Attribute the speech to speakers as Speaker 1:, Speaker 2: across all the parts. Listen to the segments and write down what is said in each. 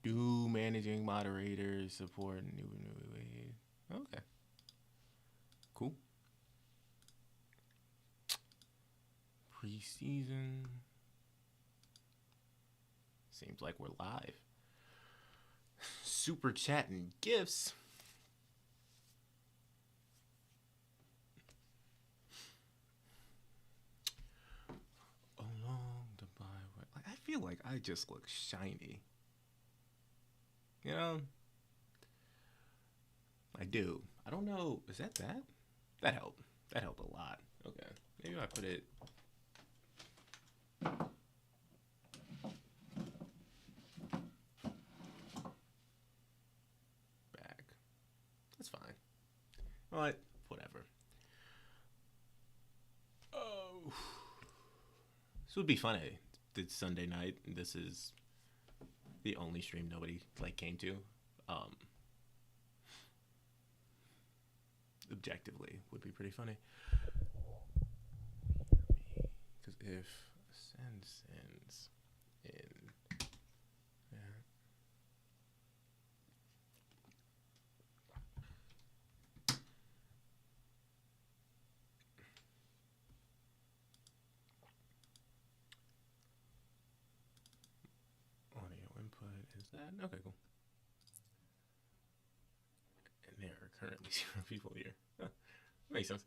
Speaker 1: New managing moderators support new. Okay, cool. Preseason. Seems like we're live. Super chat and gifts. Along the byway. I feel like I just look shiny. You know? I do. I don't know. Is that that? That helped. That helped a lot. Okay. Maybe I put it. Back. That's fine. But whatever. Oh. This would be funny. It's Sunday night. And this is the only stream nobody came to. Objectively would be pretty funny. Because if sends in audio input is that okay, cool. And there are currently 0 people here. Huh, makes sense.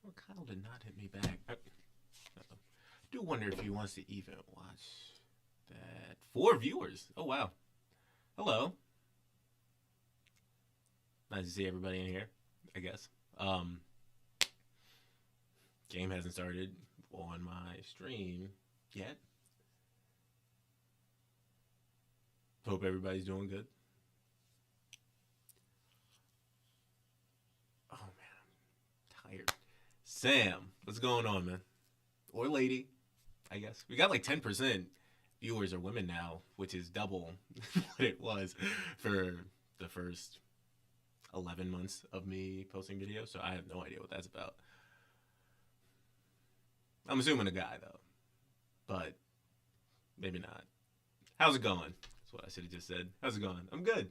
Speaker 1: Well, Kyle did not hit me back. I do wonder if he wants to even watch that. 4 viewers. Oh, wow. Hello. Nice to see everybody in here, I guess. Game hasn't started on my stream yet. Hope everybody's doing good. Oh, man, I'm tired. Sam, what's going on, man? Or lady, I guess. We got 10% viewers are women now, which is double what it was for the first 11 months of me posting videos, so I have no idea what that's about. I'm assuming a guy, though, but maybe not. How's it going? That's what I should have just said. How's it going? I'm good.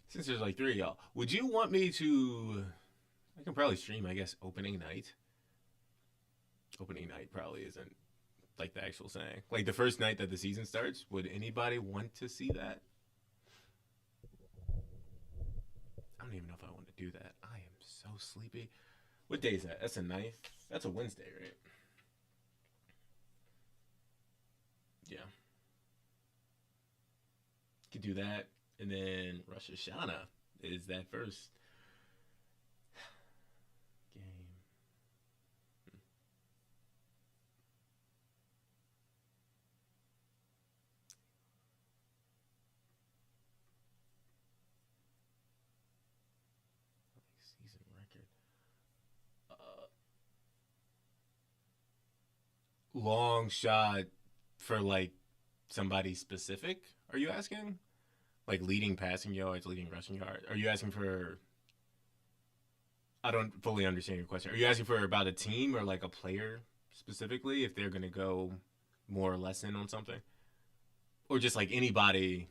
Speaker 1: Since there's like three of y'all, would you want me to? I can probably stream, I guess, opening night. Opening night probably isn't like the actual saying. Like the first night that the season starts, would anybody want to see that? I don't even know if I want to do that. I am so sleepy. What day is that? That's a ninth. That's a Wednesday, right? Yeah. Could do that. And then Rosh Hashanah is that first game. Season record. Long shot for like somebody specific? Are you asking? Like leading passing yards, leading rushing yards? Are you asking for? I don't fully understand your question. Are you asking for about a team or like a player specifically? If they're gonna go more or less in on something, or just like anybody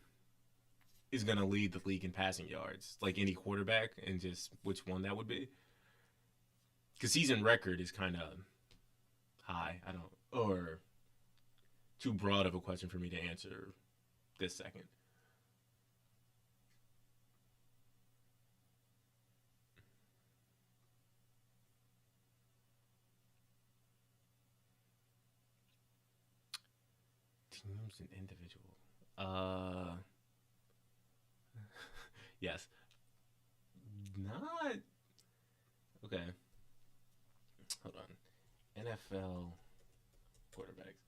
Speaker 1: is gonna lead the league in passing yards, like any quarterback, and just which one that would be? Because season record is kind of high. I don't or too broad of a question for me to answer this second. Teams and individual. Uh, yes. Not okay. Hold on. NFL quarterbacks.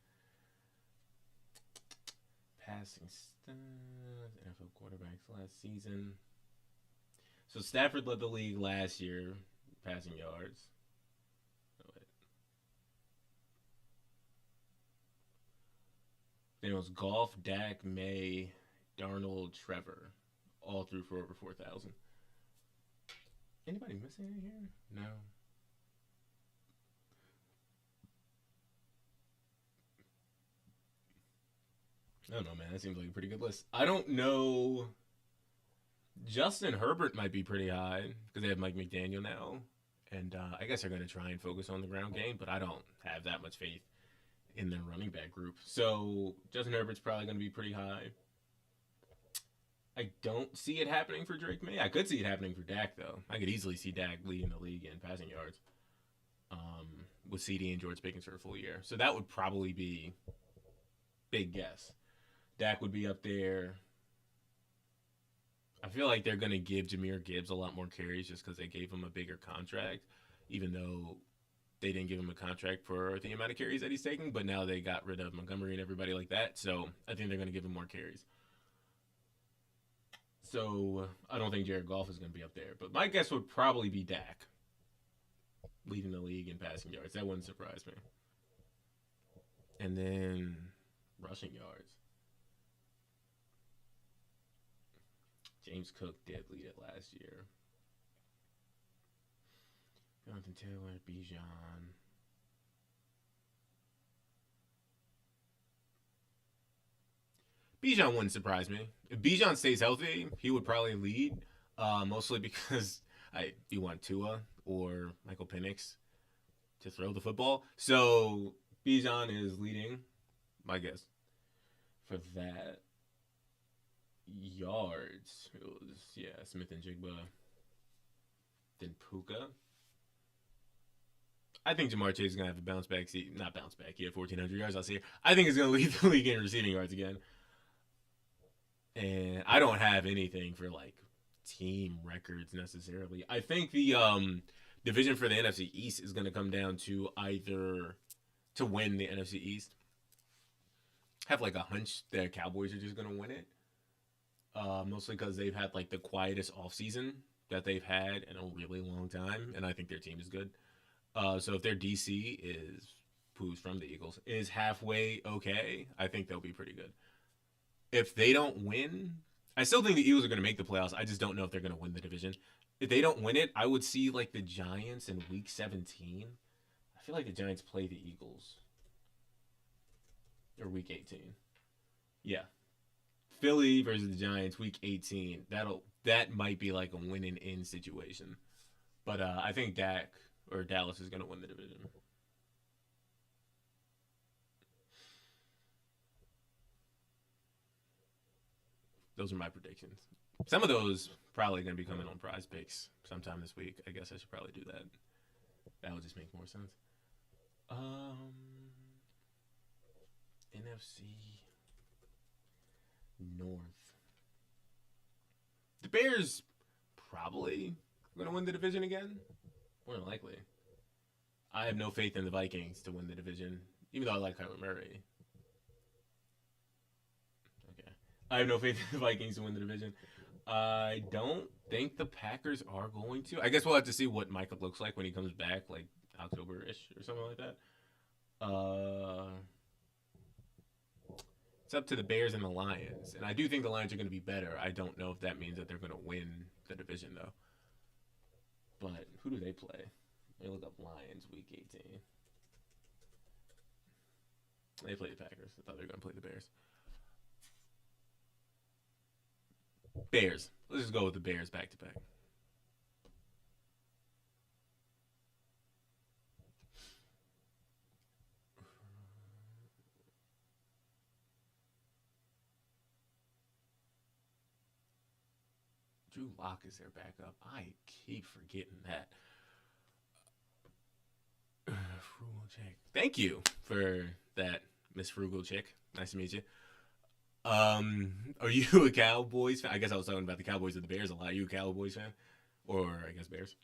Speaker 1: Passing stats. NFL quarterbacks last season. So Stafford led the league last year, passing yards. Oh, then it was Golf, Dak, May, Darnold, Trevor, all through for over 4,000. Anybody missing in here? No. I don't know, man. That seems like a pretty good list. I don't know. Justin Herbert might be pretty high because they have Mike McDaniel now, and I guess they're going to try and focus on the ground game. But I don't have that much faith in their running back group. So Justin Herbert's probably going to be pretty high. I don't see it happening for Drake May. I could see it happening for Dak though. I could easily see Dak leading the league in passing yards with CD and George Pickens for a full year. So that would probably be big guess. Dak would be up there. I feel like they're going to give Jahmyr Gibbs a lot more carries just because they gave him a bigger contract, even though they didn't give him a contract for the amount of carries that he's taking. But now they got rid of Montgomery and everybody like that. So I think they're going to give him more carries. So I don't think Jared Goff is going to be up there. But my guess would probably be Dak leading the league in passing yards. That wouldn't surprise me. And then rushing yards. James Cook did lead it last year. Jonathan Taylor, Bijan. Bijan wouldn't surprise me. If Bijan stays healthy, he would probably lead, mostly because you want Tua or Michael Penix to throw the football. So Bijan is leading, my guess, for that. Yards. It was, Smith and Jigba. Then Puka. I think Jamar Chase is going to have a bounce back. Not bounce back. He had 1,400 yards last year. I think he's going to lead the league in receiving yards again. And I don't have anything for like team records necessarily. I think the division for the NFC East is going to come down to either to win the NFC East. Have like a hunch that Cowboys are just going to win it. Mostly because they've had like the quietest offseason that they've had in a really long time, and I think their team is good. So if their DC is who's from the Eagles is halfway okay, I think they'll be pretty good. If they don't win, I still think the Eagles are going to make the playoffs. I just don't know if they're going to win the division. If they don't win it, I would see like the Giants in Week 17. I feel like the Giants play the Eagles or Week 18. Yeah, Philly versus the Giants, Week 18. That might be like a winning in situation. But I think Dak or Dallas is going to win the division. Those are my predictions. Some of those probably going to be coming on Prize Picks sometime this week. I guess I should probably do that. That would just make more sense. NFC North. The Bears probably going to win the division again. More than likely. I have no faith in the Vikings to win the division, even though I like Kyler Murray. Okay. I have no faith in the Vikings to win the division. I don't think the Packers are going to. I guess we'll have to see what Micah looks like when he comes back, like October-ish or something like that. It's up to the Bears and the Lions. And I do think the Lions are going to be better. I don't know if that means that they're going to win the division, though. But who do they play? Let me look up Lions Week 18. They play the Packers. I thought they were going to play the Bears. Bears. Let's just go with the Bears back to back. Drew Lock is their backup. I keep forgetting that. Frugal Chick. Thank you for that, Miss Frugal Chick. Nice to meet you. Are you a Cowboys fan? I guess I was talking about the Cowboys or the Bears a lot. Are you a Cowboys fan? Or, I guess, Bears?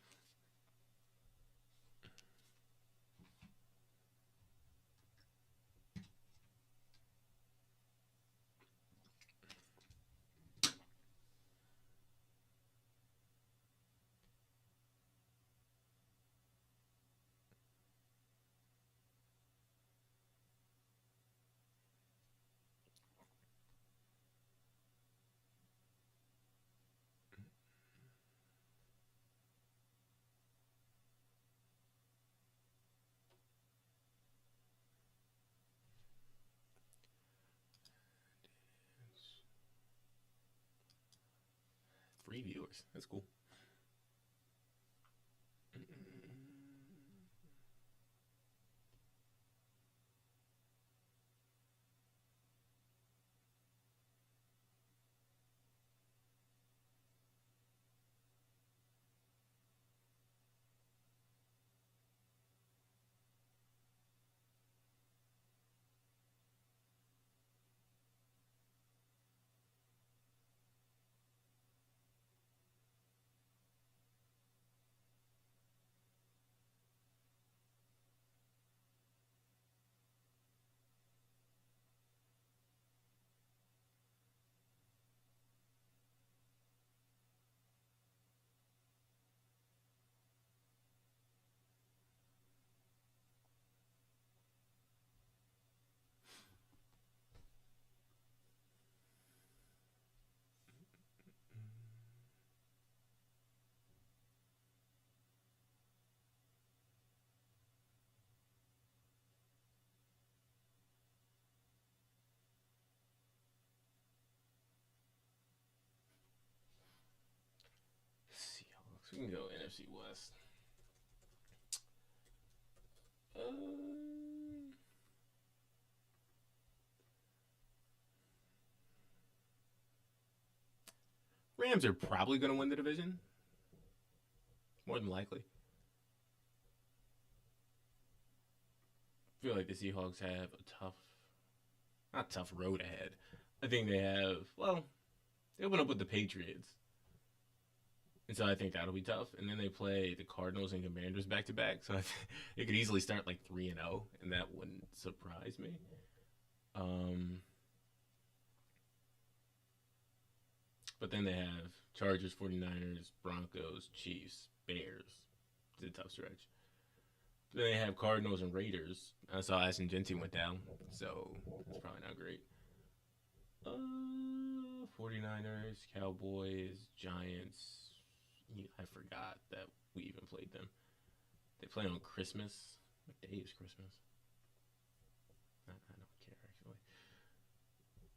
Speaker 1: Three viewers. That's cool. Seahawks. We can go NFC West. Rams are probably going to win the division. More than likely. I feel like the Seahawks have a not tough road ahead. I think they have, they open up with the Patriots. And so I think that'll be tough. And then they play the Cardinals and Commanders back to back. So it could easily start like 3-0, and that wouldn't surprise me. But then they have Chargers, 49ers, Broncos, Chiefs, Bears. It's a tough stretch. Then they have Cardinals and Raiders. I saw Ashton Genty went down, so it's probably not great. 49ers, Cowboys, Giants. I forgot that we even played them. They play on Christmas. What day is Christmas? I don't care, actually.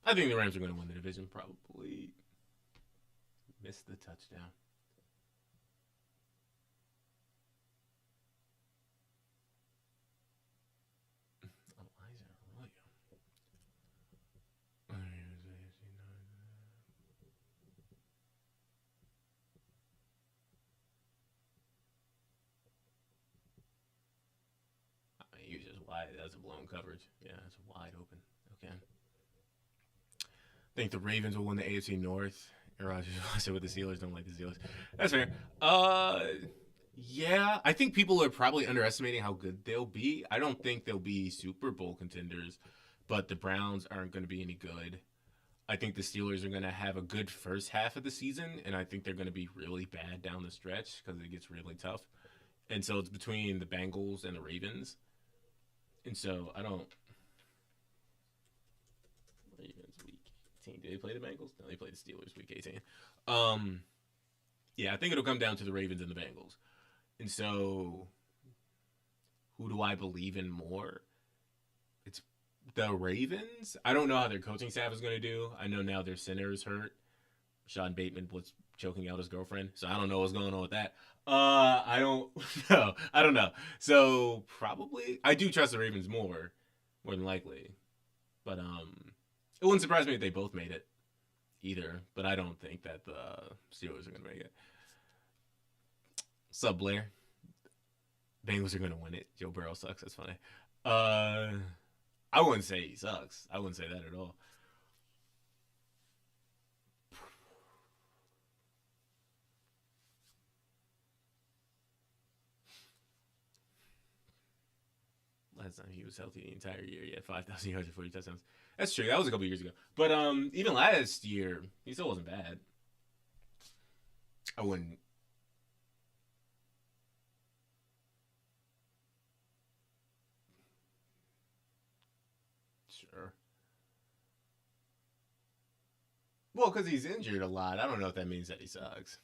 Speaker 1: I think the Rams are going to win the division. Probably missed the touchdown. Elijah Arroyo. He was just wide. That's a blown coverage. Yeah, that's wide open. Okay. I think the Ravens will win the AFC North. And Rogers said with the Steelers don't like the Steelers. That's fair. Yeah, I think people are probably underestimating how good they'll be. I don't think they'll be Super Bowl contenders, but the Browns aren't going to be any good. I think the Steelers are going to have a good first half of the season, and I think they're going to be really bad down the stretch because it gets really tough. And so it's between the Bengals and the Ravens. And so I don't. Ravens week 18. Did they play the Bengals? No, they played the Steelers week 18. Yeah, I think it'll come down to the Ravens and the Bengals. And so, who do I believe in more? It's the Ravens. I don't know how their coaching staff is going to do. I know now their center is hurt. Sean Bateman was choking out his girlfriend, so I don't know what's going on with that. I don't know. I don't know. So probably, I do trust the Ravens more than likely. But it wouldn't surprise me if they both made it either. But I don't think that the Steelers are going to make it. Sub Blair. Bengals are going to win it. Joe Burrow sucks. That's funny. I wouldn't say he sucks. I wouldn't say that at all. Last time he was healthy the entire year, he had 5,000 yards and 40 touchdowns. That's true. That was a couple years ago. But even last year, he still wasn't bad. I wouldn't. Sure. Well, because he's injured a lot. I don't know if that means that he sucks.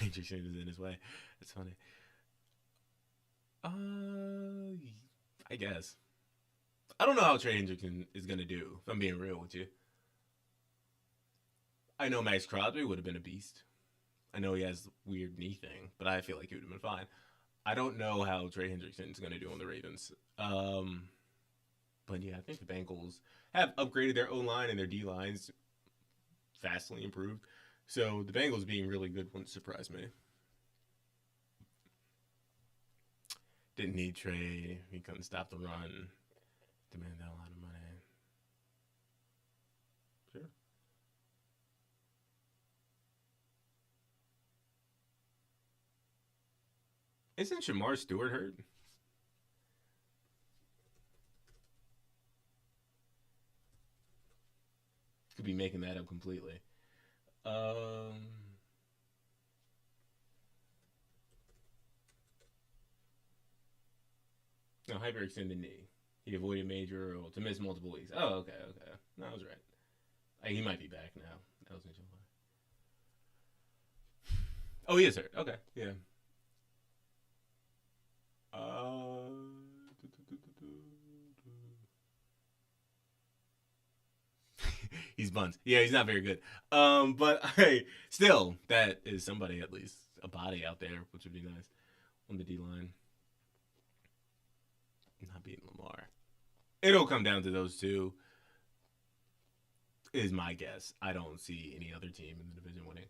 Speaker 1: Interesting is in his way. It's funny. I guess. I don't know how Trey Hendrickson is going to do, if I'm being real with you. I know Max Crosby would have been a beast. I know he has a weird knee thing, but I feel like he would have been fine. I don't know how Trey Hendrickson is going to do on the Ravens. But yeah, I think the Bengals have upgraded their O line and their D lines vastly improved. So the Bengals being really good wouldn't surprise me. Didn't need Trey. He couldn't stop the run. Demanded a lot of money. Sure. Isn't Shamar Stewart hurt? Could be making that up completely. Um, no, hyperextended knee. He avoided major or to miss multiple weeks. Oh, okay, okay. No, I was right. He might be back now. That was interesting. Oh, he is hurt. Okay, yeah. Uh, he's buns. Yeah, he's not very good. But hey, still, that is somebody at least a body out there, which would be nice on the D line. Not beating Lamar. It'll come down to those two. Is my guess. I don't see any other team in the division winning.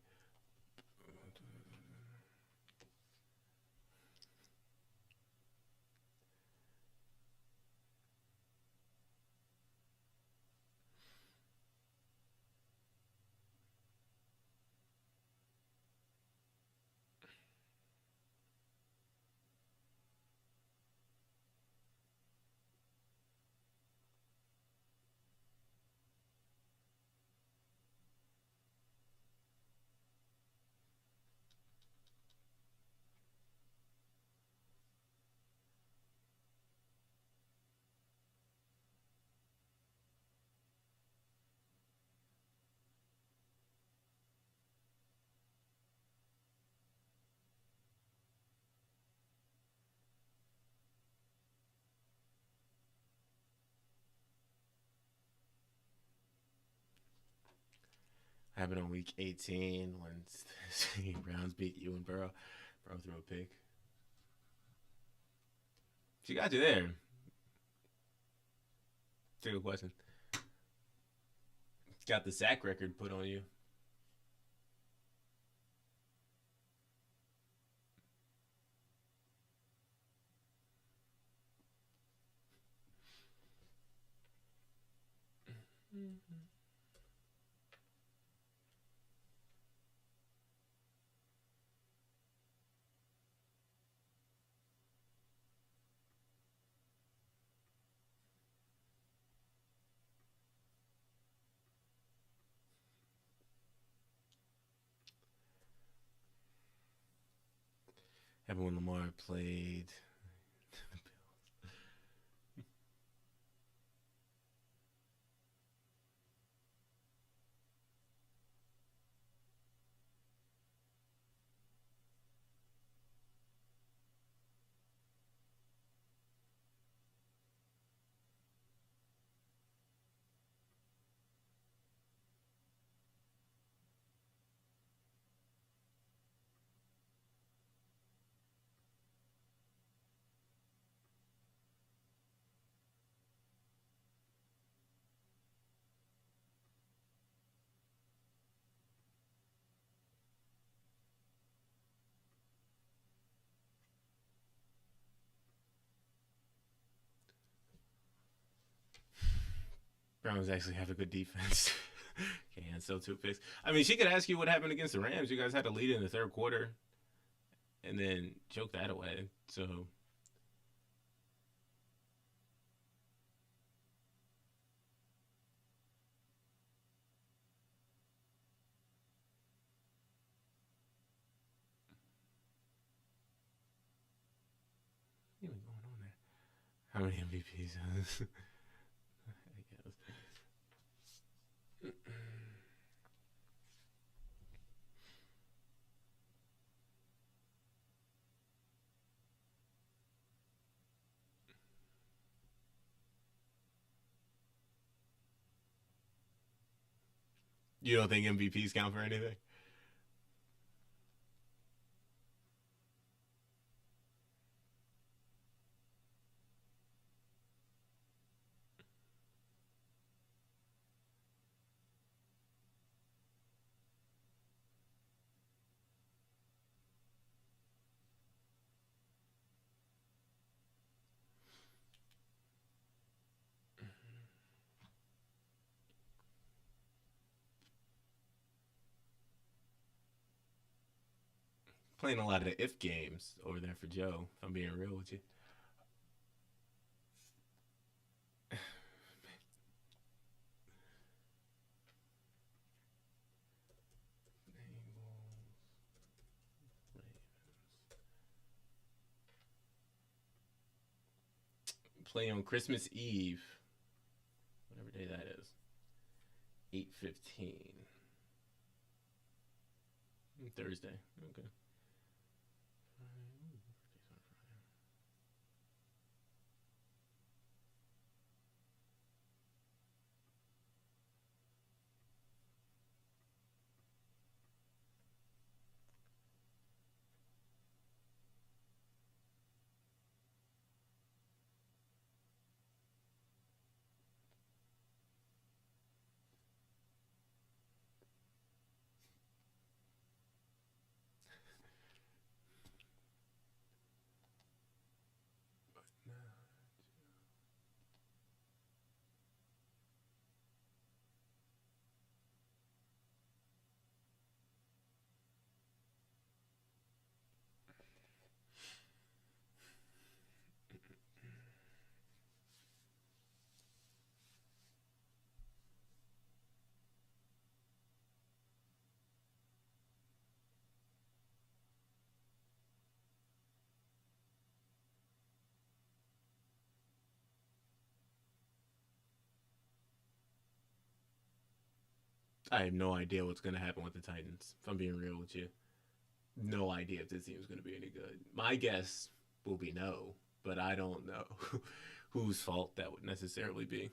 Speaker 1: Happened on week 18 when the Browns beat you and Burrow. Burrow threw a pick. She got you there. It's a good question. Got the sack record put on you. Happened when Lamar played. Browns actually have a good defense. Can't still 2 picks. I mean, she could ask you what happened against the Rams. You guys had a lead in the third quarter, and then choke that away. So what's going on there? How many MVPs? I guess. You don't think MVPs count for anything? Playing a lot of the if games over there for Joe, if I'm being real with you. Play on Christmas Eve, whatever day that is. 8:15. Thursday. Okay. I have no idea what's going to happen with the Titans. If I'm being real with you, no idea if this team is going to be any good. My guess will be no, but I don't know whose fault that would necessarily be.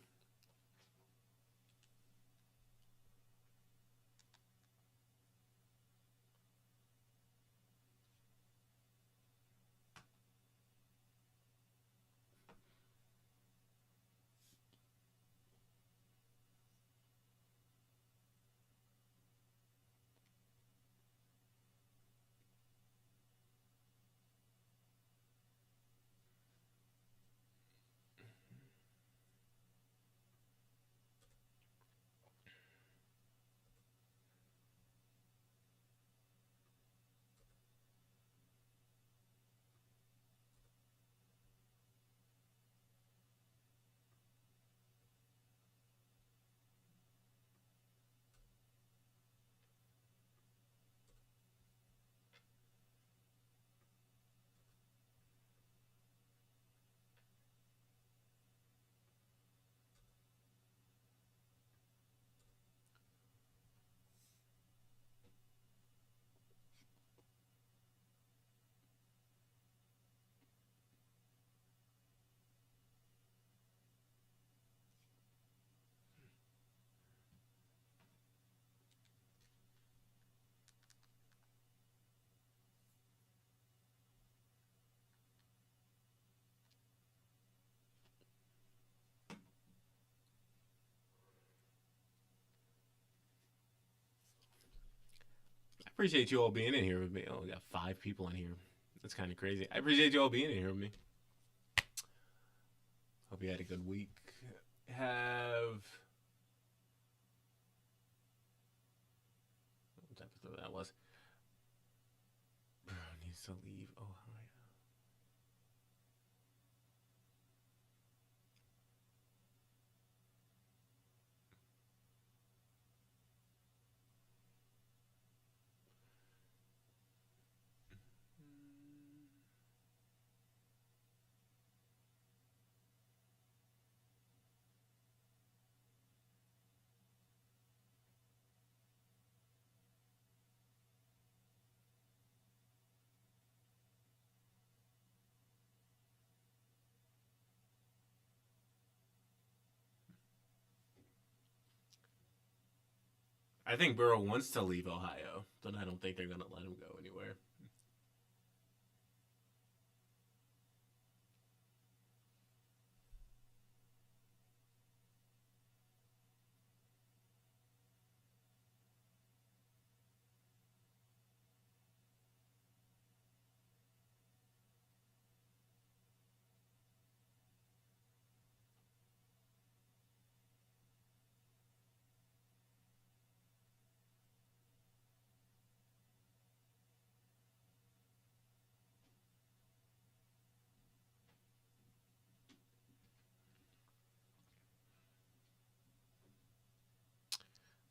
Speaker 1: appreciate you all being in here with me. Oh, we got 5 people in here. That's kind of crazy. I appreciate you all being in here with me. Hope you had a good week. Have what type of that was? Bro needs to leave Ohio. I think Burrow wants to leave Ohio, but I don't think they're going to let him go anywhere.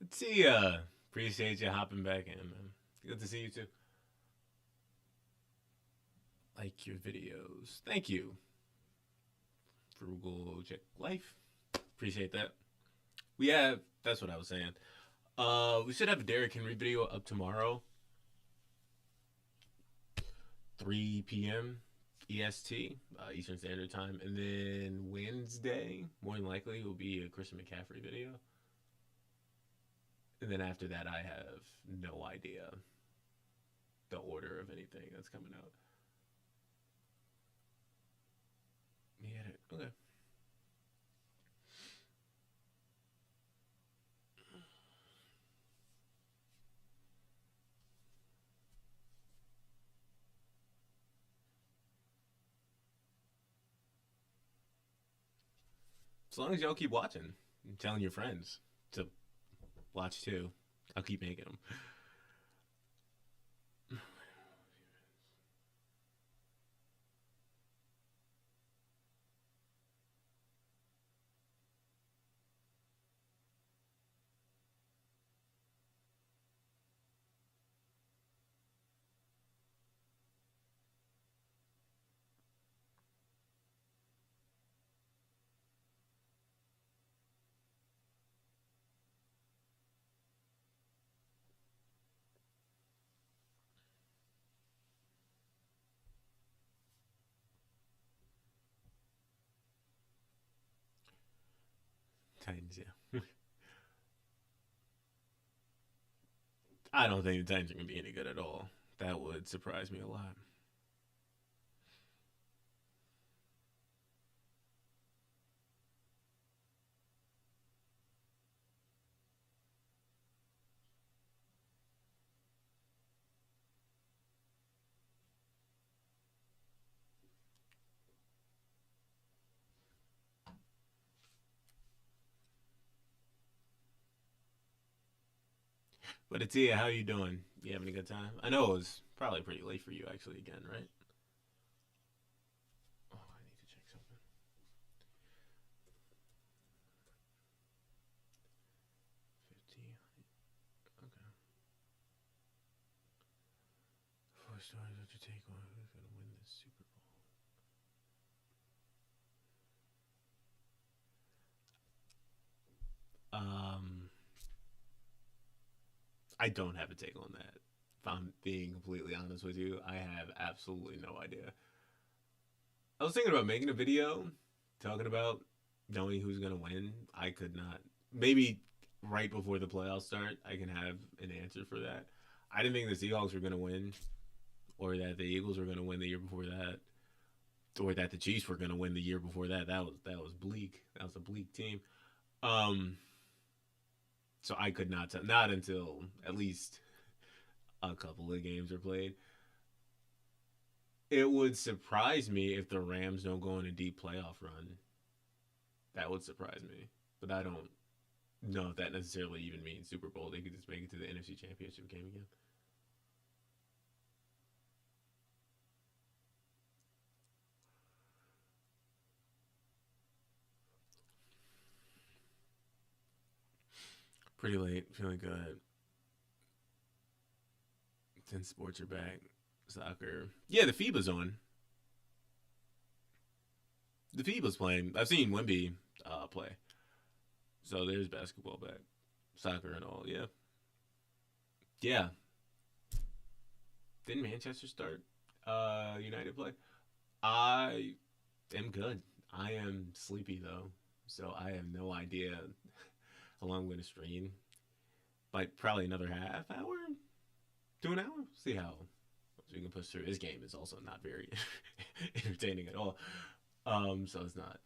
Speaker 1: Let's see. Appreciate you hopping back in, man. Good to see you too. Like your videos. Thank you. Frugal Chick Life. Appreciate that. We have. That's what I was saying. We should have a Derrick Henry video up tomorrow, 3 p.m. EST, Eastern Standard Time, and then Wednesday, more than likely, will be a Christian McCaffrey video. And then after that, I have no idea the order of anything that's coming out. Yeah, okay. As long as y'all keep watching and telling your friends to watch too, I'll keep making them. Titans, yeah. I don't think the Titans are going to be any good at all. That would surprise me a lot. But Atia, how you doing? You having a good time? I know it was probably pretty late for you actually again, right? Oh, I need to check something. 50. Okay. 4 stars. What's your take on who's going to win this Super Bowl? I don't have a take on that. If I'm being completely honest with you, I have absolutely no idea. I was thinking about making a video talking about knowing who's going to win. I could not. Maybe right before the playoffs start, I can have an answer for that. I didn't think the Seahawks were going to win, or that the Eagles were going to win the year before that, or that the Chiefs were going to win the year before that. That was bleak. That was a bleak team. Um, so I could not tell. Not until at least a couple of games are played. It would surprise me if the Rams don't go on a deep playoff run. That would surprise me. But I don't know if that necessarily even means Super Bowl. They could just make it to the NFC Championship game again. Pretty late. Feeling good. Since sports are back. Soccer. Yeah, the FIBA's on. The FIBA's playing. I've seen Wemby play. So there's basketball back. Soccer and all, yeah. Yeah. Didn't Manchester start United play? I am good. I am sleepy though. So I have no idea how long I'm going to stream. Like probably another half hour to an hour. See how we can push through. His game is also not very entertaining at all. So it's not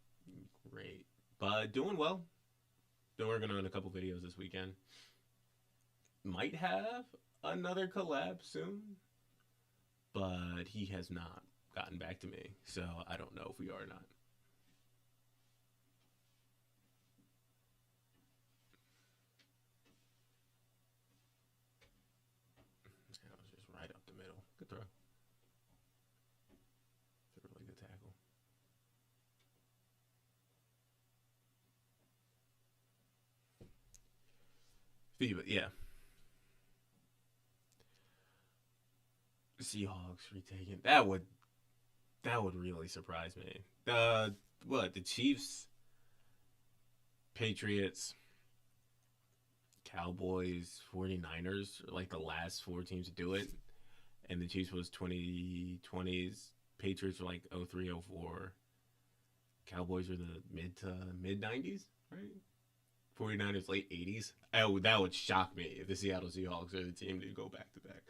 Speaker 1: great, but doing well. Been working on a couple videos this weekend. Might have another collab soon, but he has not gotten back to me, so I don't know if we are or not. That was just right up the middle. Good throw. It's a really good tackle. FIBA, yeah. Seahawks retaking. That would really surprise me. What the Chiefs, Patriots, Cowboys, 49ers are like the last four teams to do it, and the Chiefs was 2020s. Patriots were like 03, 04. Cowboys were the mid to mid 90s, right? 49ers late 80s. That would shock me if the Seattle Seahawks are the team to go back to back.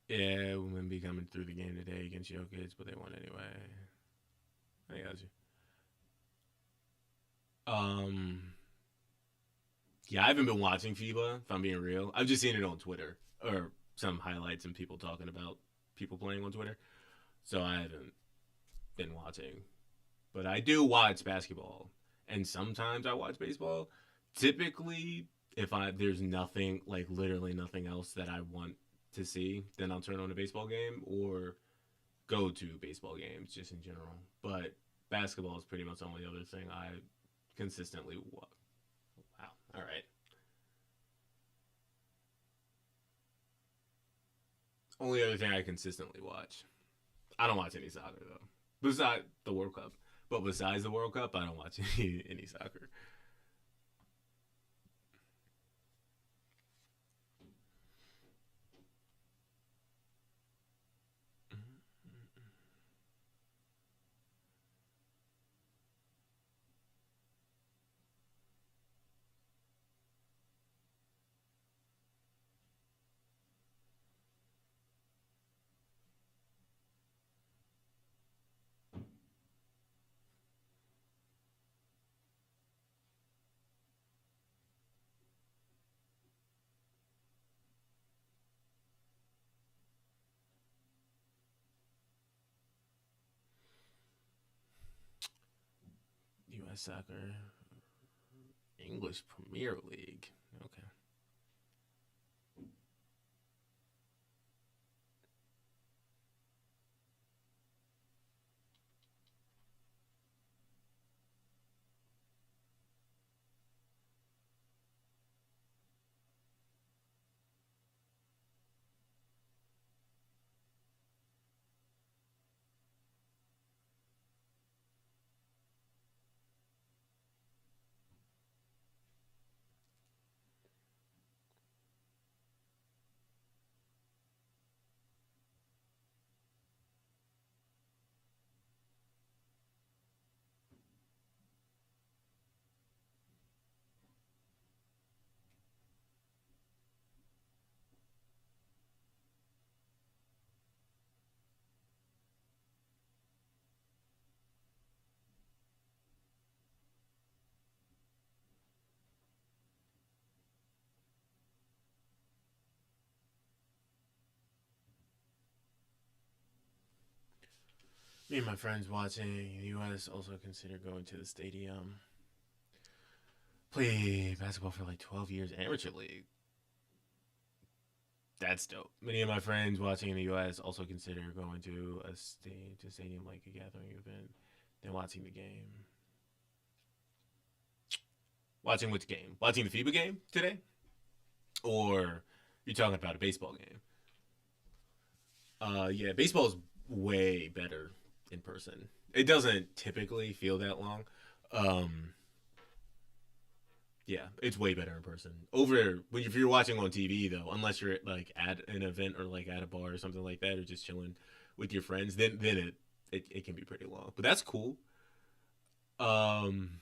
Speaker 1: Yeah, women be coming through the game today against Jokic, but they won anyway. I got you. Um, yeah, I haven't been watching FIBA. If I'm being real, I've just seen it on Twitter or some highlights and people talking about people playing on Twitter. So I haven't been watching, but I do watch basketball, and sometimes I watch baseball. Typically, if I there's nothing like literally nothing else that I want to see, then I'll turn on a baseball game or go to baseball games just in general. But basketball is pretty much the only other thing I consistently watch. Wow. All right. Only other thing I consistently watch. I don't watch any soccer though. Besides the World Cup. But besides the World Cup, I don't watch any soccer. U.S. soccer, English Premier League. Okay. Me and my friends watching the U.S. also consider going to the stadium. Play basketball for like 12 years, amateur league. That's dope. Many of my friends watching in the U.S. also consider going to a stadium like a gathering event, then watching the game. Watching which game? Watching the FIBA game today, or you're talking about a baseball game? Yeah, baseball's way better in person. It doesn't typically feel that long. Um, yeah, it's way better in person. Over when if you're watching on TV though, unless you're like at an event or like at a bar or something like that, or just chilling with your friends, then it can be pretty long. But that's cool. Um,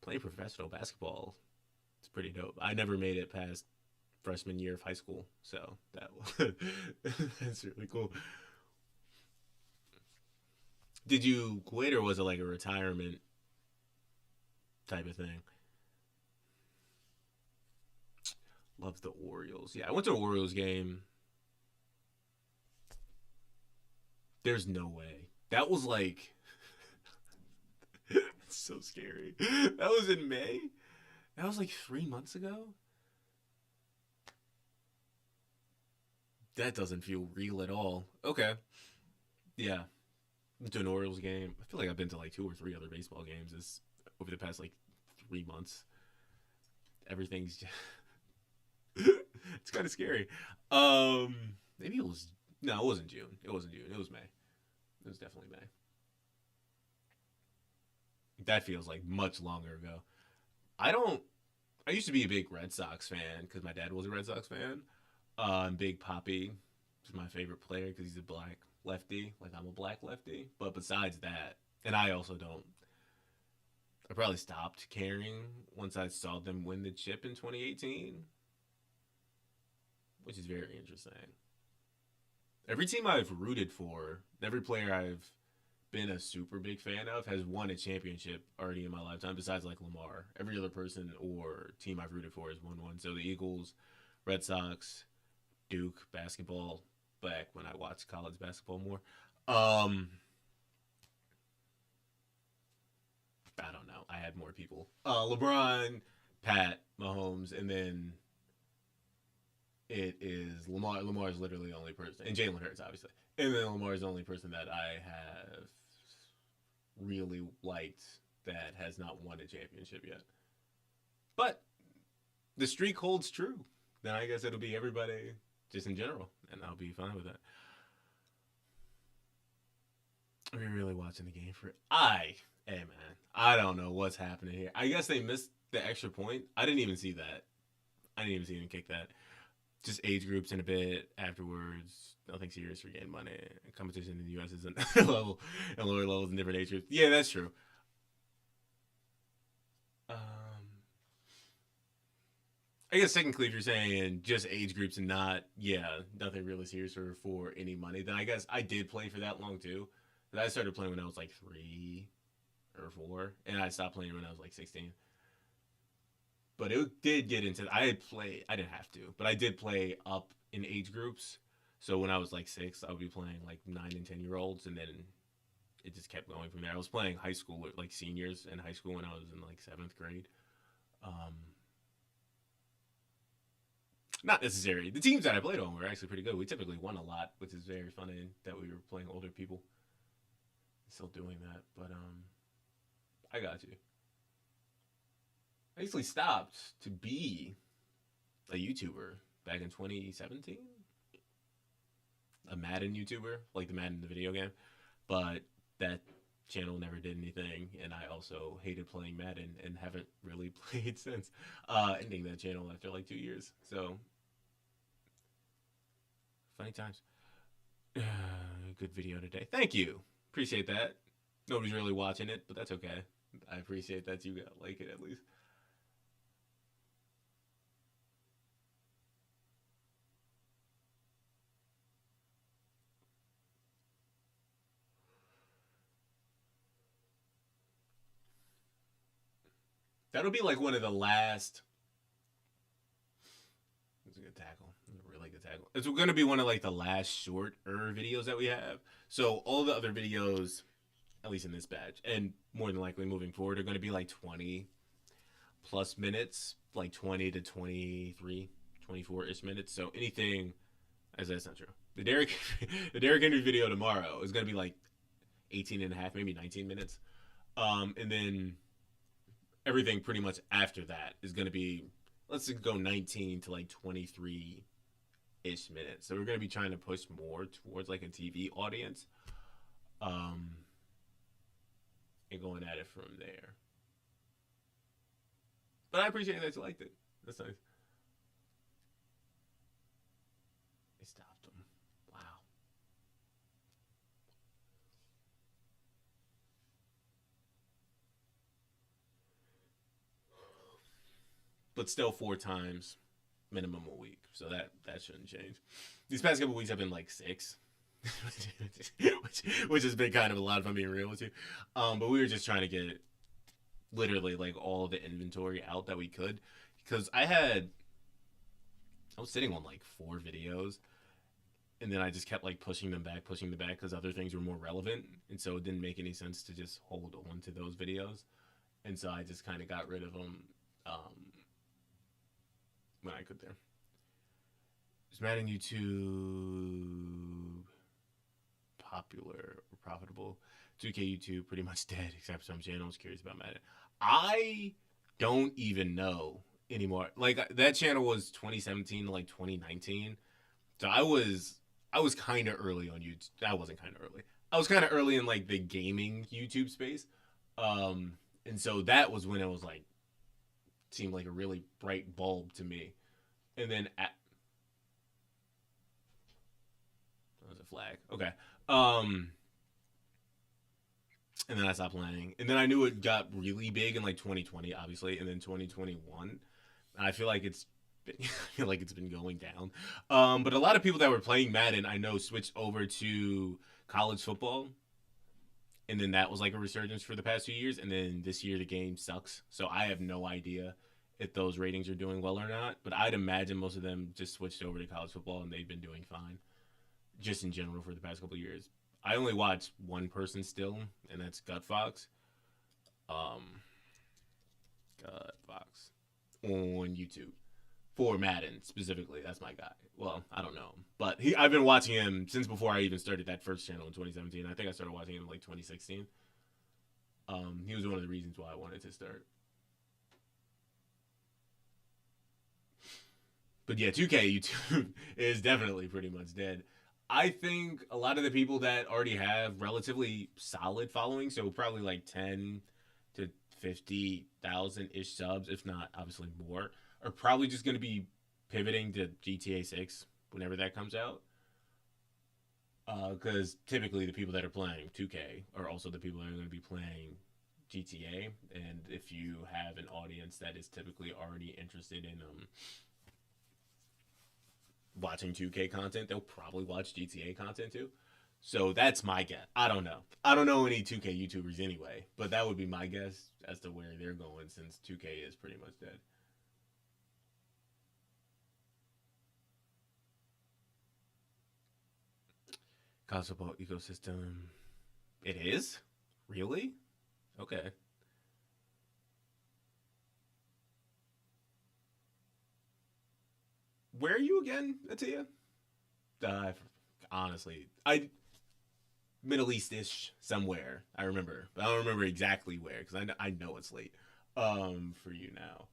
Speaker 1: Playing professional basketball, it's pretty dope. I never made it past freshman year of high school, so that that's really cool. Did you quit or was it like a retirement type of thing? Love the Orioles. Yeah, I went to an Orioles game. There's no way. That was like it's so scary. That was in May. That was like 3 months ago. That doesn't feel real at all. Okay. Yeah. Went to an Orioles game. I feel like I've been to like two or three other baseball games this over the past like 3 months. Everything's just, it's kind of scary. Um, Maybe it was no, it wasn't June. It wasn't June. It was May. It was definitely May. That feels like much longer ago. I don't. I used to be a big Red Sox fan because my dad was a Red Sox fan. Big Poppy is my favorite player because he's a black lefty. Like I'm a black lefty. But besides that, and I also don't. I probably stopped caring once I saw them win the chip in 2018, which is very interesting. Every team I've rooted for, every player I've been a super big fan of has won a championship already in my lifetime, besides like Lamar. Every other person or team I've rooted for has won one. So the Eagles, Red Sox, Duke basketball, back when I watched college basketball more. Um, I don't know. I had more people. LeBron, Pat, Mahomes, and then it is Lamar. Lamar is literally the only person, and Jalen Hurts, obviously. And then Lamar is the only person that I have really liked that has not won a championship yet. But the streak holds true. Then I guess it'll be everybody just in general, and I'll be fine with that. Are you really watching the game for it? Hey man, I don't know what's happening here. I guess they missed the extra point. I didn't even see that. I didn't even see him kick that. Just age groups in a bit afterwards. Nothing serious for getting money. Competition in the U.S. is a level and lower levels in different age groups. Yeah, that's true. Um, I guess technically, if you're saying just age groups and not, yeah, nothing really serious for any money, then I guess I did play for that long too. I started playing when I was like 3 or 4, and I stopped playing when I was like 16. But it did get into. I had play. I didn't have to, but I did play up in age groups. So when I was like 6, I would be playing like 9 and 10 year olds, and then it just kept going from there. I was playing high school, like seniors in high school when I was in like 7th grade. Um, Not necessary. The teams that I played on were actually pretty good. We typically won a lot, which is very funny that we were playing older people. Still doing that, but I got you. I actually stopped to be a YouTuber back in 2017, a Madden YouTuber, like the Madden the video game, but that channel never did anything, and I also hated playing Madden and haven't really played since ending that channel after like 2 years. So funny times. Good video today. Thank you. Appreciate that. Nobody's really watching it, but that's okay. I appreciate that you got like it at least. That'll be like one of the last. It was a good tackle. It was a really good attack. It's going to be one of like the last shorter videos that we have. So all the other videos, at least in this batch, and more than likely moving forward, are going to be like 20 plus minutes, like 20 to 23, 24-ish minutes. So anything, as that's not true. The Derrick the Derrick Henry video tomorrow is going to be like 18 and a half, maybe 19 minutes. And then everything pretty much after that is going to be, let's go 19 to like 23-ish minutes. So we're going to be trying to push more towards like a TV audience. And going at it from there. But I appreciate that you liked it. That's nice. They stopped him. Wow. But still 4 times minimum a week. So that shouldn't change. These past couple weeks have been like 6. which has been kind of a lot if I'm being real with you. But we were just trying to get literally like all the inventory out that we could, because I was sitting on like 4 videos, and then I just kept like pushing them back because other things were more relevant, and so it didn't make any sense to just hold on to those videos, and so I just kind of got rid of them when I could there. Is Madden YouTube popular or profitable? 2K YouTube pretty much dead, except some channels curious about Madden. I don't even know anymore. Like, that channel was 2017 to like 2019, so I was kind of early on YouTube. I wasn't kind of early. I was kind of early in like the gaming YouTube space, and so that was when it was like seemed like a really bright bulb to me. And then that was a flag. Okay. And then I stopped playing. And then I knew it got really big in like 2020, obviously, and then 2021. I feel like it's been going down. But a lot of people that were playing Madden, I know, switched over to college football. And then that was like a resurgence for the past few years. And then this year the game sucks. So I have no idea if those ratings are doing well or not. But I'd imagine most of them just switched over to college football and they've been doing fine, just in general, for the past couple of years. I only watch one person still, and that's Gutfox. Gutfox on YouTube for Madden specifically. That's my guy. Well, I don't know him, but I've been watching him since before I even started that first channel in 2017. I think I started watching him in like 2016. He was one of the reasons why I wanted to start. But yeah, 2K YouTube is definitely pretty much dead. I think a lot of the people that already have relatively solid following, so probably like 10 to 50,000 ish subs, if not obviously more, are probably just going to be pivoting to GTA 6 whenever that comes out. Because typically the people that are playing 2K are also the people that are going to be playing GTA. And if you have an audience that is typically already interested in watching 2K content, they'll probably watch GTA content too. So that's my guess. I don't know. I don't know any 2K YouTubers anyway, but that would be my guess as to where they're going, since 2K is pretty much dead. College football ecosystem. It is? Really? Okay. Where are you again, Atia? Honestly, Middle East-ish somewhere. I remember, but I don't remember exactly where, because I know it's late. For you now.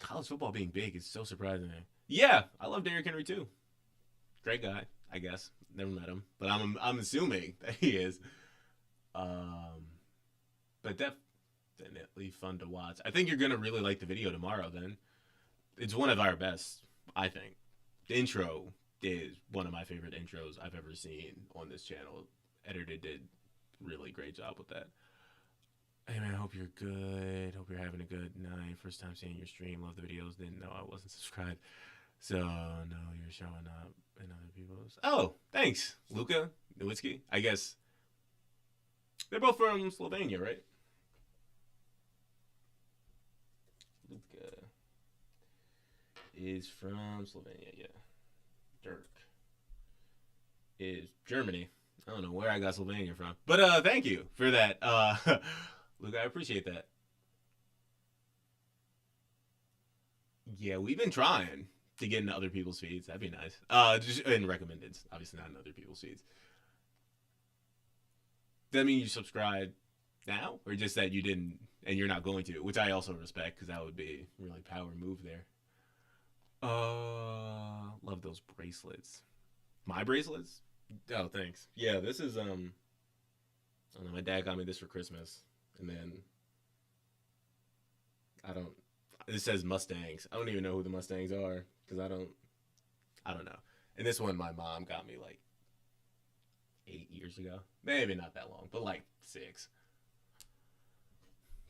Speaker 1: College football being big is so surprising. Yeah, I love Derrick Henry too. Great guy, I guess. Never met him, but I'm assuming that he is. But definitely fun to watch. I think you're gonna really like the video tomorrow. Then it's one of our best, I think. The intro is one of my favorite intros I've ever seen on this channel. Editor did really great job with that. Hey man, I hope you're good. Hope you're having a good night. First time seeing your stream. Love the videos. Didn't know I wasn't subscribed. So no, you're showing up in other people's. Oh, thanks, Luka Nowitzki. I guess they're both from Slovenia, right? Luka is from Slovenia. Yeah, Dirk is Germany. I don't know where I got Slovenia from, but thank you for that. Luke, I appreciate that. Yeah, we've been trying to get into other people's feeds. That'd be nice. Just in recommended, obviously not in other people's feeds. Does that mean you subscribe now, or just that you didn't and you're not going to? Which I also respect because that would be a really power move there. Love those bracelets. My bracelets? Oh, thanks. Yeah, this is I don't know. My dad got me this for Christmas, and then I don't. It says Mustangs. I don't even know who the Mustangs are because I don't. I don't know. And this one, my mom got me like 8 years ago. Maybe not that long, but like 6.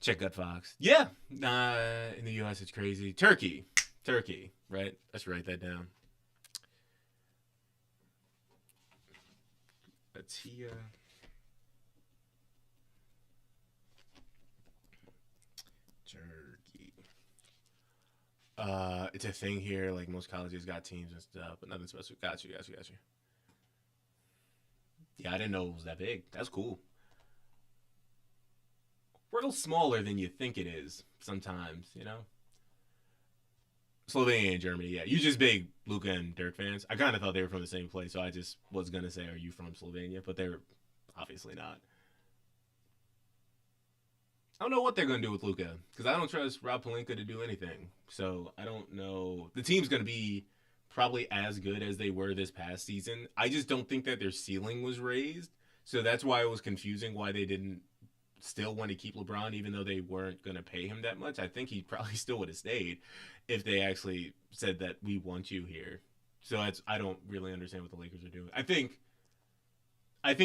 Speaker 1: Check Gut Fox. Yeah. In the U.S., it's crazy. Turkey. Right? Let's write that down. Atia. Turkey. It's a thing here. Like most colleges got teams and stuff, but nothing special. Got you. Yeah, I didn't know it was that big. That's cool. We're a little smaller than you think it is sometimes, you know? Slovenia and Germany, yeah. You just big Luka and Dirk fans. I kind of thought they were from the same place, so I just was going to say, are you from Slovenia? But they're obviously not. I don't know what they're going to do with Luka because I don't trust Rob Pelinka to do anything. So I don't know. The team's going to be probably as good as they were this past season. I just don't think that their ceiling was raised. So that's why it was confusing why they didn't still want to keep LeBron even though they weren't going to pay him that much. I think he probably still would have stayed if they actually said that we want you here. So I don't really understand what the Lakers are doing. I think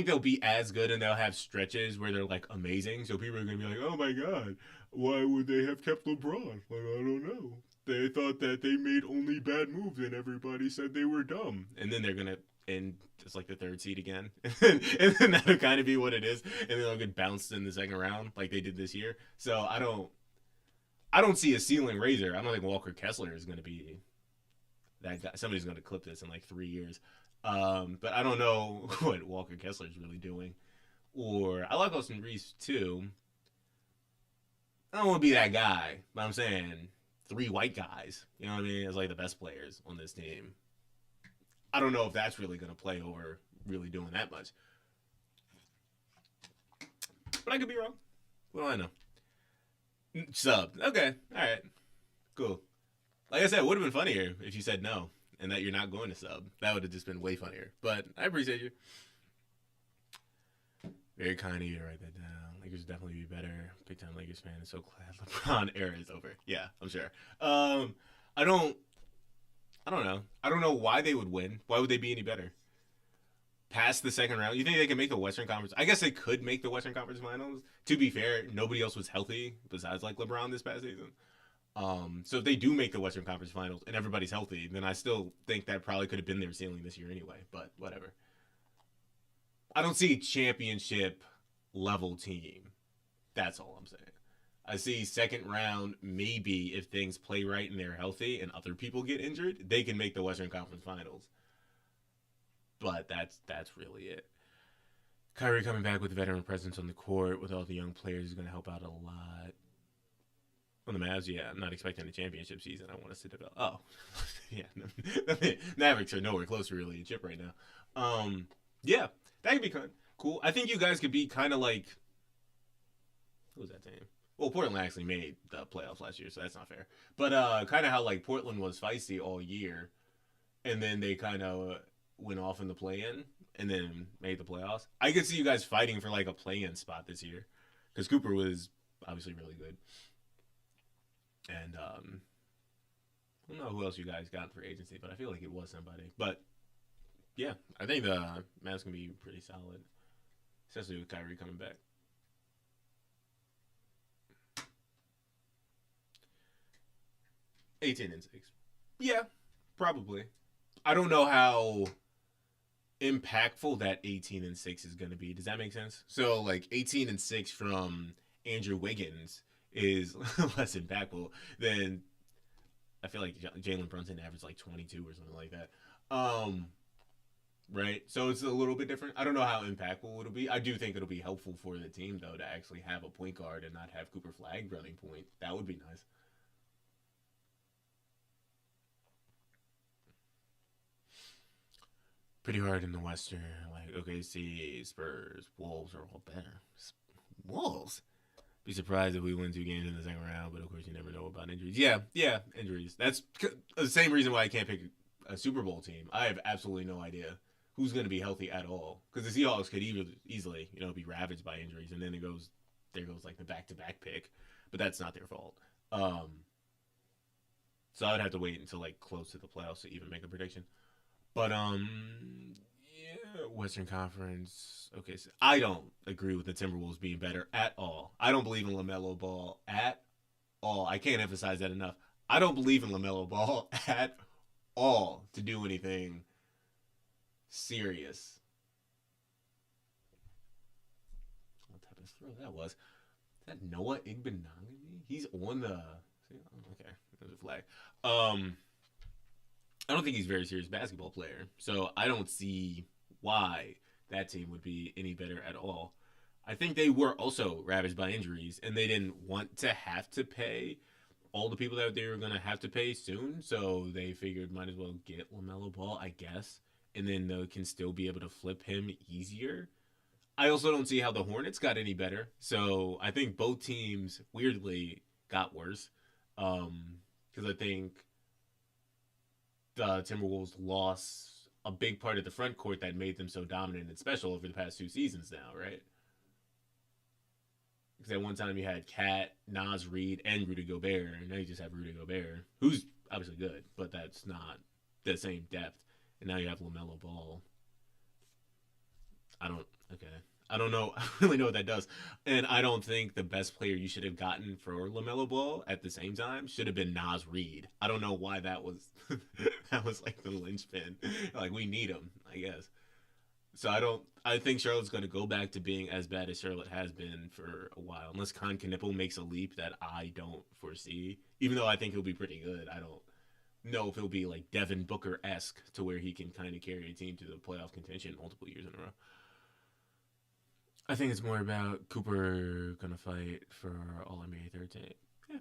Speaker 1: they'll be as good and they'll have stretches where they're like amazing. So people are going to be like, oh my God, why would they have kept LeBron? Like, I don't know. They thought that they made only bad moves and everybody said they were dumb. And then they're going to end just like the 3rd seed again. And then that'll kind of be what it is. And then they'll get bounced in the second round like they did this year. So I don't see a ceiling raiser. I don't think Walker Kessler is going to be that guy. Somebody's going to clip this in like 3 years. But I don't know what Walker Kessler is really doing. Or I like Austin Reeves too. I don't want to be that guy, but I'm saying 3 white guys, you know what I mean, as like the best players on this team. I don't know if that's really going to play over really doing that much. But I could be wrong. What do I know? Sub. Okay. All right. Cool. Like I said, it would have been funnier if you said no and that you're not going to sub. That would have just been way funnier. But I appreciate you. Very kind of you to write that down. Lakers would definitely be better. Big time Lakers fan is so glad LeBron era is over. Yeah, I'm sure. I don't know. I don't know why they would win. Why would they be any better? Past the second round, you think they can make the Western Conference? I guess they could make the Western Conference Finals. To be fair, nobody else was healthy besides like LeBron this past season. So if they do make the Western Conference Finals and everybody's healthy, then I still think that probably could have been their ceiling this year anyway. But whatever. I don't see a championship level team. That's all I'm saying. I see second round, maybe if things play right and they're healthy and other people get injured, they can make the Western Conference Finals. But that's really it. Kyrie coming back with veteran presence on the court with all the young players is going to help out a lot. On the Mavs, yeah, I'm not expecting a championship season. I want us to develop. Oh, yeah, Mavericks are nowhere close to really a chip right now. Yeah, that could be cool. I think you guys could be kind of like, who was that team? Well, Portland actually made the playoffs last year, so that's not fair. But kind of how like Portland was feisty all year, and then they kind of went off in the play-in, and then made the playoffs. I could see you guys fighting for like a play-in spot this year, because Cooper was obviously really good. And I don't know who else you guys got for agency, but I feel like it was somebody. But yeah, I think the Mavs can be pretty solid, especially with Kyrie coming back. 18-6. Yeah, probably. I don't know how impactful that 18-6 is going to be. Does that make sense? So like 18-6 from Andrew Wiggins is less impactful than I feel like Jalen Brunson averaged like 22 or something like that. Um, right? So it's a little bit different. I don't know how impactful it'll be. I do think it'll be helpful for the team though to actually have a point guard and not have Cooper Flag running point. That would be nice. Pretty hard in the Western. Like OKC, Spurs, Wolves are all better. Wolves. Be surprised if we win 2 games in the second round, but of course you never know about injuries. Yeah, yeah, injuries. That's the same reason why I can't pick a Super Bowl team. I have absolutely no idea who's going to be healthy at all because the Seahawks could easily, be ravaged by injuries, and then there goes like the back-to-back pick, but that's not their fault. So I would have to wait until like close to the playoffs to even make a prediction. But yeah, Western Conference. Okay, so I don't agree with the Timberwolves being better at all. I don't believe in LaMelo Ball at all. I can't emphasize that enough. I don't believe in LaMelo Ball at all to do anything serious. What type of throw that was? Is that Noah Igbenogany? He's on the. Okay, there's a flag. I don't think he's a very serious basketball player. So I don't see why that team would be any better at all. I think they were also ravaged by injuries, and they didn't want to have to pay all the people that they were going to have to pay soon. So they figured might as well get LaMelo Ball, I guess, and then they can still be able to flip him easier. I also don't see how the Hornets got any better. So I think both teams, weirdly, got worse. Because I think the Timberwolves lost a big part of the front court that made them so dominant and special over the past 2 seasons now, right? Because at one time you had Cat, Nas Reed, and Rudy Gobert, and now you just have Rudy Gobert, who's obviously good, but that's not the same depth. And now you have LaMelo Ball. I don't. Okay. I don't know. I really know what that does. And I don't think the best player you should have gotten for LaMelo Ball at the same time should have been Nas Reed. I don't know why that was that was like the linchpin. Like we need him, I guess. So I think Charlotte's going to go back to being as bad as Charlotte has been for a while, unless Con Knipple makes a leap that I don't foresee. Even though I think he'll be pretty good, I don't know if he'll be like Devin Booker esque to where he can kind of carry a team to the playoff contention multiple years in a row. I think it's more about Cooper gonna fight for All NBA third team. Yeah.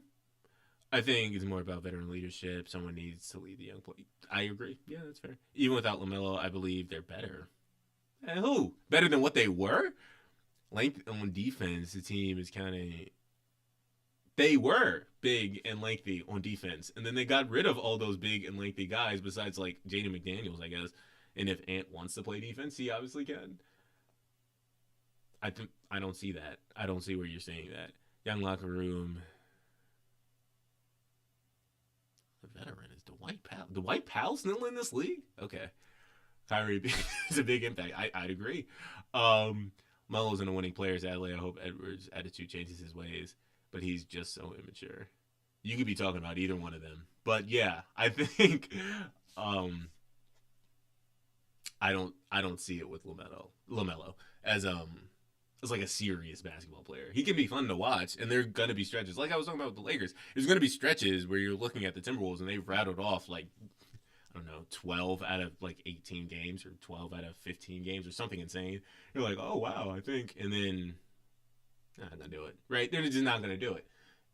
Speaker 1: I think it's more about veteran leadership. Someone needs to lead the young play. I agree. Yeah, that's fair. Even without Lamelo, I believe they're better. And who better than what they were? Length on defense, the team is kind of. They were big and lengthy on defense, and then they got rid of all those big and lengthy guys. Besides, like Jaden McDaniels, I guess. And if Ant wants to play defense, he obviously can. I don't see that. I don't see where you're saying that. Young locker room. The veteran is Dwight Powell. Dwight Powell still in this league? Okay. Kyrie is a big impact. I'd agree. Melo's in a winning player, sadly. I hope Edwards' attitude changes his ways, but he's just so immature. You could be talking about either one of them. But yeah, I think I don't see it with LaMelo as like a serious basketball player. He can be fun to watch, and there are gonna be stretches. Like I was talking about with the Lakers, there's gonna be stretches where you're looking at the Timberwolves and they've rattled off like I don't know, 12 out of like 18 games or 12 out of 15 games or something insane. You're like, oh wow, I think, and then not gonna do it. Right? They're just not gonna do it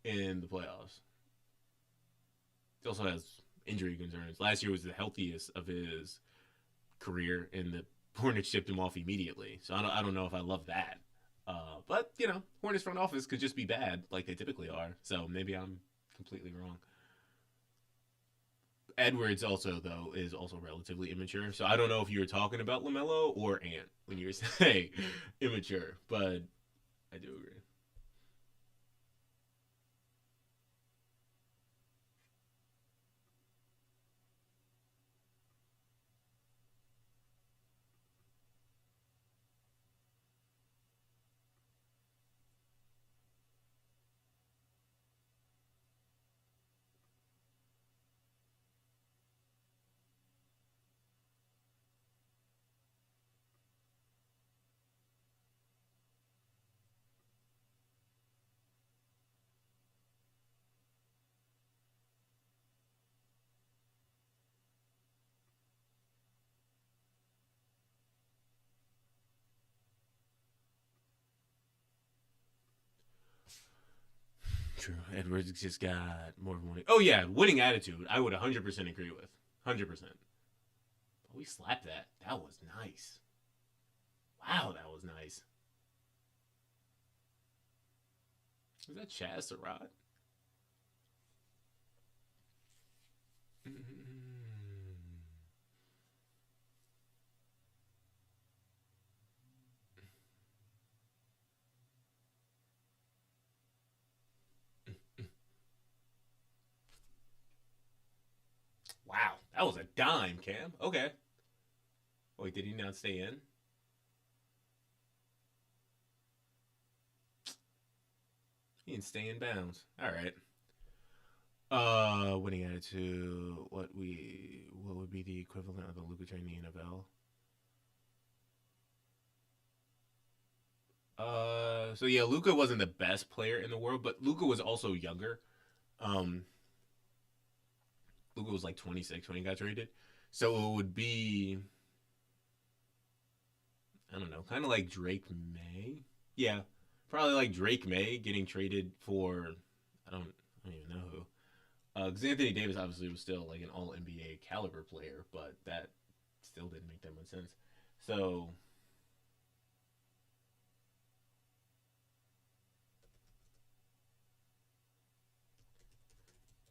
Speaker 1: in the playoffs. He also has injury concerns. Last year was the healthiest of his career, and the Hornets shipped him off immediately. So I don't know if I love that. But Hornets front office could just be bad, like they typically are. So maybe I'm completely wrong. Edwards also though is also relatively immature. So I don't know if you were talking about LaMelo or Ant when you were saying immature, but I do agree. True. Edwards just got more winning. Oh yeah, winning attitude. I would 100% agree with. 100%. Oh, we slapped that. That was nice. Wow, that was nice. Is that Chaz or Rod? Wow, that was a dime, Cam. Okay. Wait, did he not stay in? He didn't stay in bounds. All right. Winning attitude. What would be the equivalent of a Luka train in the NFL? So yeah, Luka wasn't the best player in the world, but Luka was also younger. Um, Luka was like 26 when he got traded, so it would be, I don't know, kind of like Drake May. Yeah, probably like Drake May getting traded for, I don't even know who. Because Anthony Davis obviously was still like an All NBA caliber player, but that still didn't make that much sense. So,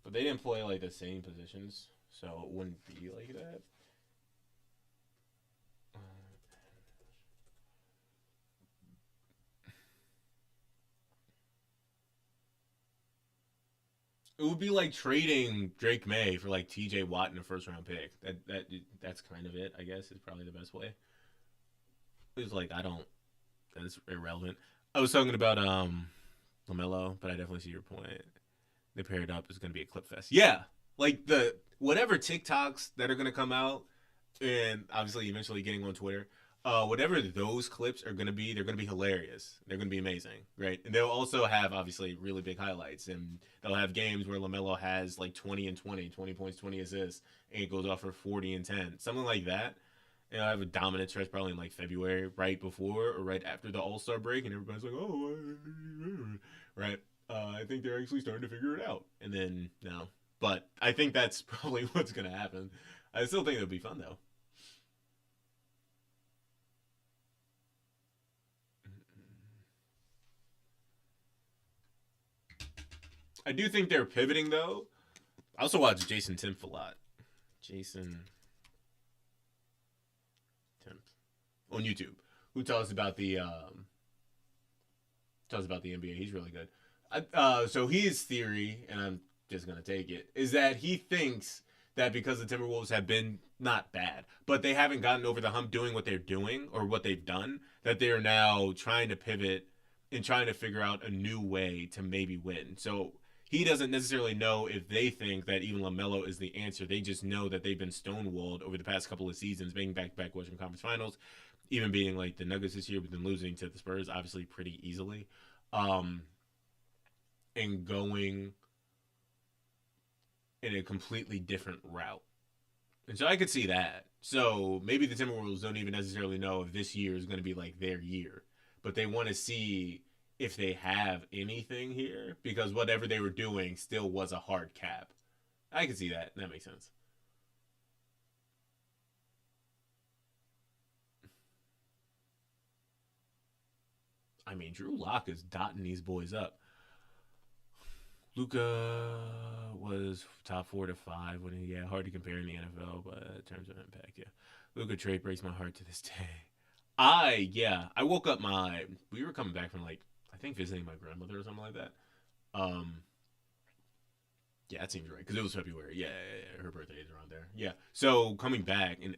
Speaker 1: but they didn't play like the same positions, so it wouldn't be like that. It would be like trading Drake May for like T.J. Watt in a first round pick. That's kind of it. I guess is probably the best way. It's like I don't. That's irrelevant. I was talking about Lamelo, but I definitely see your point. They paired up is going to be a clip fest. Yeah, like the whatever TikToks that are going to come out, and obviously eventually getting on Twitter. Whatever those clips are going to be, they're going to be hilarious. They're going to be amazing, right? And they'll also have obviously really big highlights, and they'll have games where Lamelo has like 20 and 20, 20 points, 20 assists, and it goes off for 40 and 10, something like that. And I have a dominant stretch probably in like February, right before or right after the All Star break, and everybody's like, "Oh, right." I think they're actually starting to figure it out, and then no, but I think that's probably what's going to happen. I still think it'll be fun though. I do think they're pivoting though. I also watch Jason Timpf a lot. Jason Timpf on YouTube, who tells about the NBA. He's really good. So his theory, and I'm just gonna take it, is that he thinks that because the Timberwolves have been not bad, but they haven't gotten over the hump doing what they're doing or what they've done, that they are now trying to pivot and trying to figure out a new way to maybe win. So he doesn't necessarily know if they think that even LaMelo is the answer. They just know that they've been stonewalled over the past couple of seasons, being back-to-back Western Conference Finals, even being like the Nuggets this year, but then losing to the Spurs obviously pretty easily, um, and going in a completely different route. And so I could see that. So maybe the Timberwolves don't even necessarily know if this year is going to be like their year, but they want to see if they have anything here because whatever they were doing still was a hard cap. I can see that. That makes sense. I mean, Drew Lock is dotting these boys up. Luca was top 4 to 5 when he, yeah, hard to compare in the NFL, but in terms of impact, yeah. Luca trade breaks my heart to this day. I woke up we were coming back from like, I think visiting my grandmother or something like that. Um, yeah, that seems right because it was February. Yeah, her birthday is around there. Yeah, so coming back and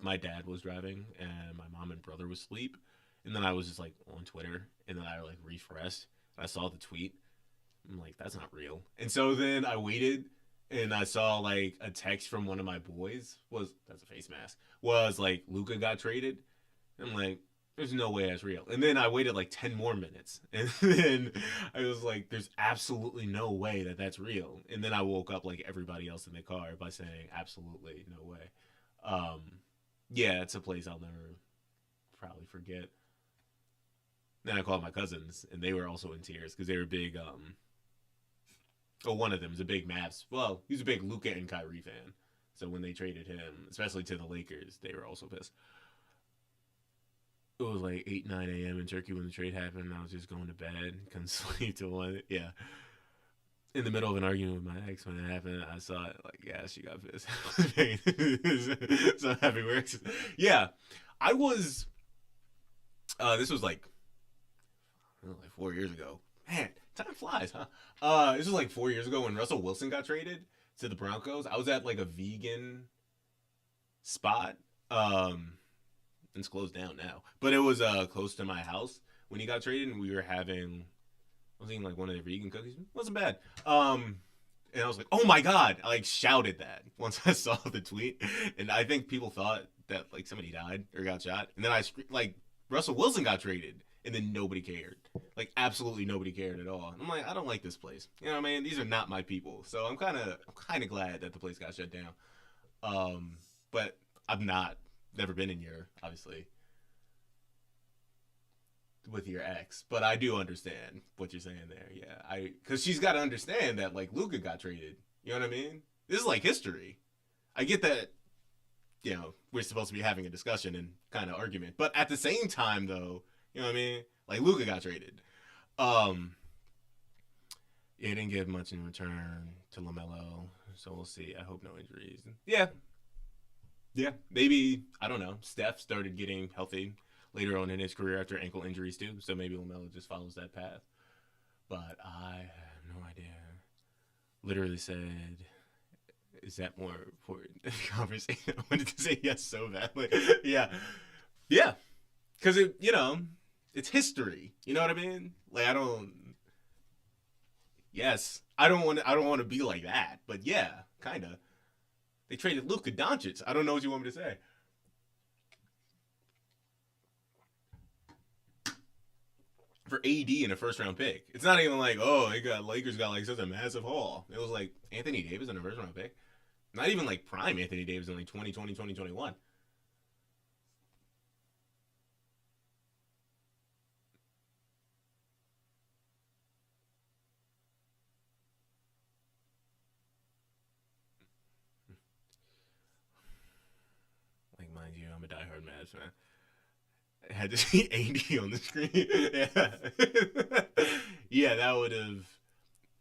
Speaker 1: my dad was driving and my mom and brother was asleep, and then I was just like on Twitter and then I like refreshed and I saw the tweet. I'm like, that's not real. And so then I waited and I saw like a text from one of my boys was that's a face mask was like Luca got traded. I'm like, there's no way that's real. And then I waited like 10 more minutes. And then I was like, there's absolutely no way that that's real. And then I woke up like everybody else in the car by saying, absolutely no way. Um, yeah, it's a place I'll never probably forget. Then I called my cousins and they were also in tears because they were big Oh, one of them is a big Mavs. Well, he's a big Luka and Kyrie fan. So when they traded him, especially to the Lakers, they were also pissed. It was like 8, 9 a.m. in Turkey when the trade happened. And I was just going to bed, couldn't sleep till 1. Yeah. In the middle of an argument with my ex when it happened, I saw it. Like, yeah, she got pissed. So happy works. Yeah. I was, this was like 4 years ago. Man, time flies, huh? This was like 4 years ago when Russell Wilson got traded to the Broncos. I was at like a vegan spot. It's closed down now, but it was close to my house when he got traded, and we were having. I was eating like one of their vegan cookies. It wasn't bad. And I was like, "Oh my god!" I like shouted that once I saw the tweet, and I think people thought that like somebody died or got shot, and then like Russell Wilson got traded, and then nobody cared. Like absolutely nobody cared at all. I'm like, I don't like this place. You know what I mean? These are not my people. So I'm kind of glad that the place got shut down. But I've never been in your obviously with your ex, but I do understand what you're saying there. Yeah, because she's got to understand that like Luka got traded. You know what I mean? This is like history. I get that. We're supposed to be having a discussion and kind of argument, but at the same time, though, you know what I mean? Like Luka got traded. Yeah, didn't give much in return to LaMelo, so we'll see. I hope no injuries. Yeah, yeah, maybe I don't know. Steph started getting healthy later on in his career after ankle injuries too, so maybe LaMelo just follows that path. But I have no idea. Literally said, "Is that more important than the conversation?" I wanted to say yes so badly. Yeah, yeah, because it's history. You know what I mean? Like I don't. Yes, I don't want. I don't want to be like that. But yeah, kind of. They traded Luka Doncic. I don't know what you want me to say. For AD in a first round pick. It's not even like, oh, Lakers got like such a massive haul. It was like Anthony Davis in a first round pick. Not even like prime Anthony Davis in like 2020, 2021. Like, mind you, I'm a diehard Mavs fan. I had to see AD on the screen. Yeah. Yeah, that would have.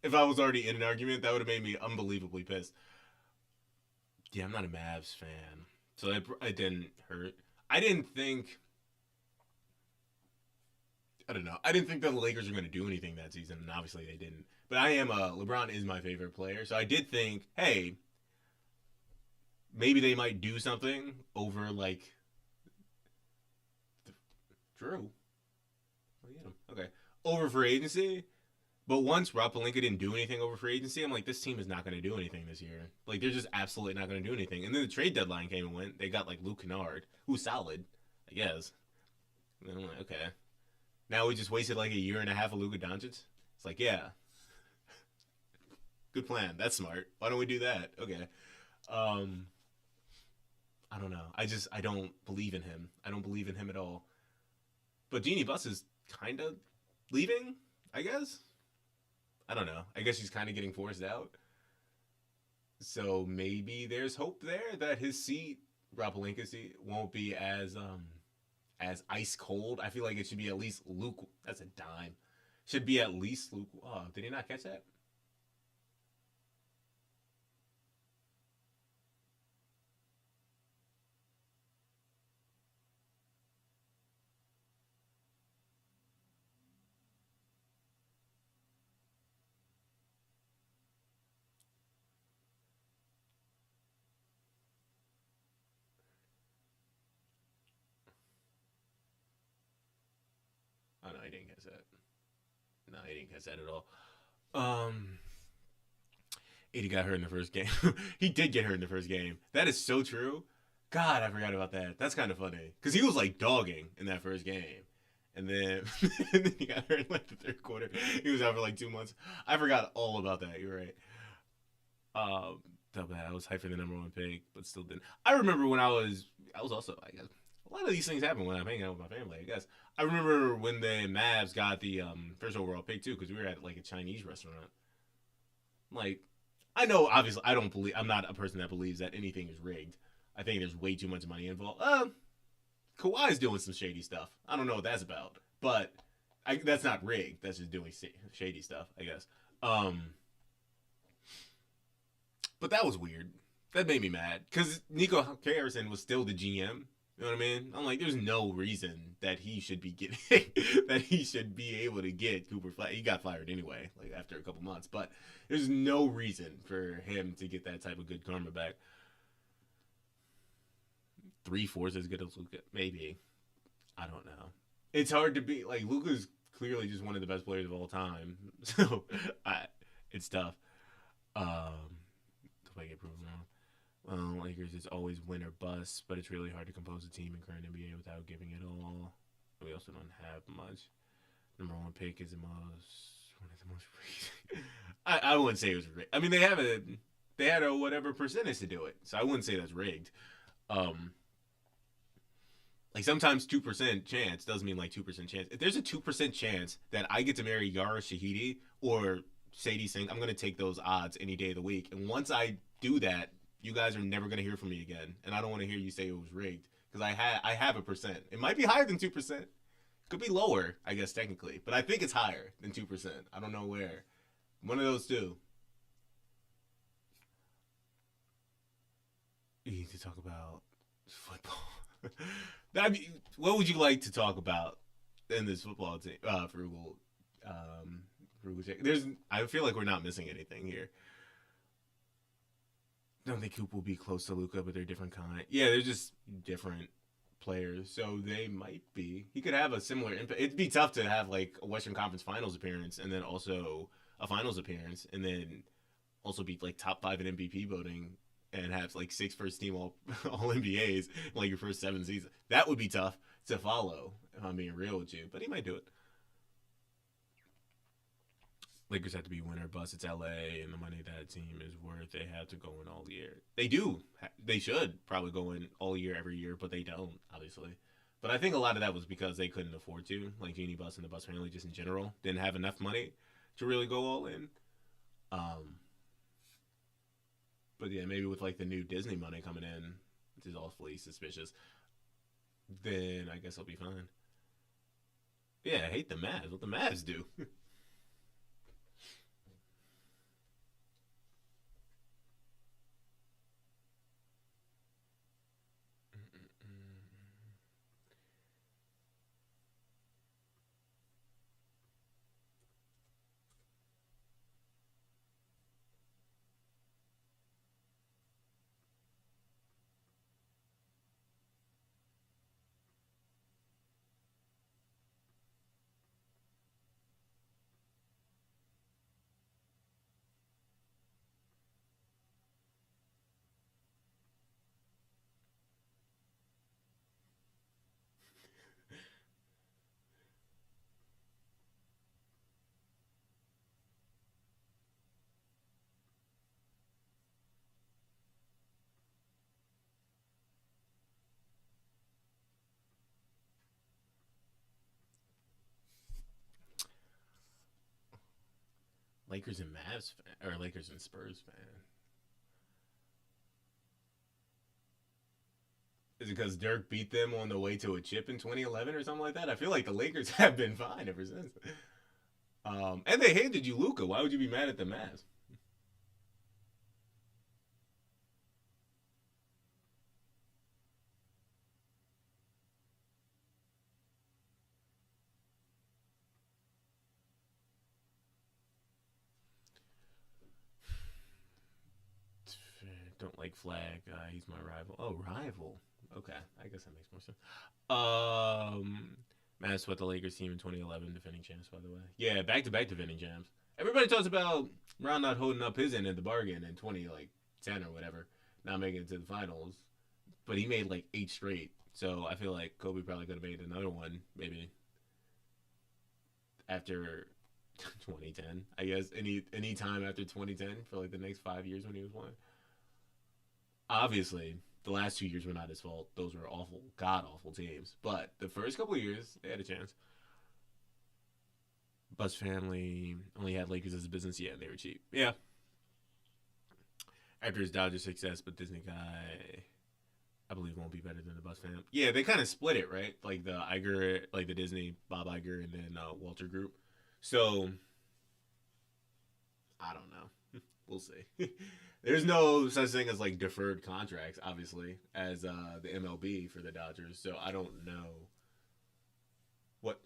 Speaker 1: If I was already in an argument, that would have made me unbelievably pissed. Yeah, I'm not a Mavs fan. So it didn't hurt. I didn't think. I don't know. I didn't think that the Lakers were going to do anything that season, and obviously they didn't. But LeBron is my favorite player, so I did think, hey, maybe they might do something over like Drew. Oh, get him. Okay, over free agency. But once Rob Pelinka didn't do anything over free agency, I'm like, this team is not going to do anything this year. Like, they're just absolutely not going to do anything. And then the trade deadline came and went. They got like Luke Kennard, who's solid, I guess. And I'm like, okay. Now we just wasted like a year and a half of Luka Doncic. It's like, yeah, good plan. That's smart. Why don't we do that? Okay. Um, I don't know. I don't believe in him. I don't believe in him at all. But Jeannie Buss is kind of leaving, I guess. I don't know. I guess he's kind of getting forced out. So maybe there's hope there that his seat, Rob Pelinka's seat, won't be as ice cold. I feel like it should be at least Luke. That's a dime. Should be at least Luke. Oh, did he not catch that? Oh no, he didn't catch that. No, he didn't catch that at all. Um, 80 got hurt in the first game. He did get hurt in the first game. That is so true. God, I forgot about that. That's kind of funny because he was like dogging in that first game, and then and then he got hurt in like the third quarter. He was out for like 2 months. I forgot all about that. You're right. So bad. I was hyped for the number one pick, but still didn't. I remember when I was also, I guess, a lot of these things happen when I'm hanging out with my family. I guess I remember when the Mavs got the first overall pick too, because we were at like a Chinese restaurant. Like, I know, obviously, I'm not a person that believes that anything is rigged. I think there's way too much money involved. Kawhi's doing some shady stuff. I don't know what that's about, but that's not rigged. That's just doing shady stuff, I guess. Um, but that was weird. That made me mad because Nico Harrison was still the GM. You know what I mean? I'm like, there's no reason that he should be getting that he should be able to get Cooper Flag. He got fired anyway, like after a couple months. But there's no reason for him to get that type of good karma back. 3/4 as good as Luka, maybe. I don't know. It's hard to be like Luka's clearly just one of the best players of all time. So it's tough. To play get proven wrong. Well, Lakers is always win or bust, but it's really hard to compose a team in current NBA without giving it all. We also don't have much. Number one pick is one of the most. I wouldn't say it was rigged. I mean, they had a whatever percentage to do it, so I wouldn't say that's rigged. Like sometimes 2% chance doesn't mean like 2% chance. If there's a 2% chance that I get to marry Yara Shahidi or Sadie Sink, I'm gonna take those odds any day of the week. And once I do that, you guys are never gonna hear from me again. And I don't want to hear you say it was rigged because I have a percent. It might be higher than 2%. Could be lower, I guess technically, but I think it's higher than 2%. I don't know where. One of those two. You need to talk about football. I mean, what would you like to talk about in this football team? Frugal. Frugal check. I feel like we're not missing anything here. I don't think Coop will be close to Luca, but they're different kind. Yeah, they're just different players, so they might be. He could have a similar impact. It'd be tough to have like a Western Conference Finals appearance and then also a Finals appearance, and then also be like top 5 in MVP voting and have like 6 first team all NBAs in like your first 7 seasons. That would be tough to follow, if I'm being real with you. But he might do it. Lakers have to be winner bust. It's LA, and the money that team is worth, they have to go in all year. They do. They should probably go in all year, every year, but they don't, obviously. But I think a lot of that was because they couldn't afford to. Like Genie Bus and the Bus family, just in general, didn't have enough money to really go all in. But yeah, maybe with like the new Disney money coming in, which is awfully suspicious, then I guess I'll be fine. Yeah, I hate the Mavs. What the Mavs do? Lakers and Mavs fan, or Lakers and Spurs fan. Is it because Dirk beat them on the way to a chip in 2011 or something like that? I feel like the Lakers have been fine ever since. And they hated you, Luca. Why would you be mad at the Mavs? Don't like Flag. He's my rival. Oh, rival. Okay, I guess that makes more sense. Mavs swept the Lakers team in 2011, defending champs. By the way, yeah, back to back defending champs. Everybody talks about Ron not holding up his end of the bargain in 2010 or whatever, not making it to the finals, but he made like 8 straight. So I feel like Kobe probably could have made another one maybe after 2010. I guess any time after 2010 for like the next 5 years when he was playing. Obviously, the last 2 years were not his fault. Those were awful, god awful teams. But the first couple of years, they had a chance. Bus family only had Lakers as a business. Yeah, they were cheap. Yeah, after his Dodgers success, but Disney guy, I believe, won't be better than the Bus fam. Yeah, they kind of split it, right? Like the Iger, like the Disney Bob Iger, and then Walter Group. So I don't know. We'll see. There's no such thing as like deferred contracts, obviously, as the MLB for the Dodgers. So I don't know what.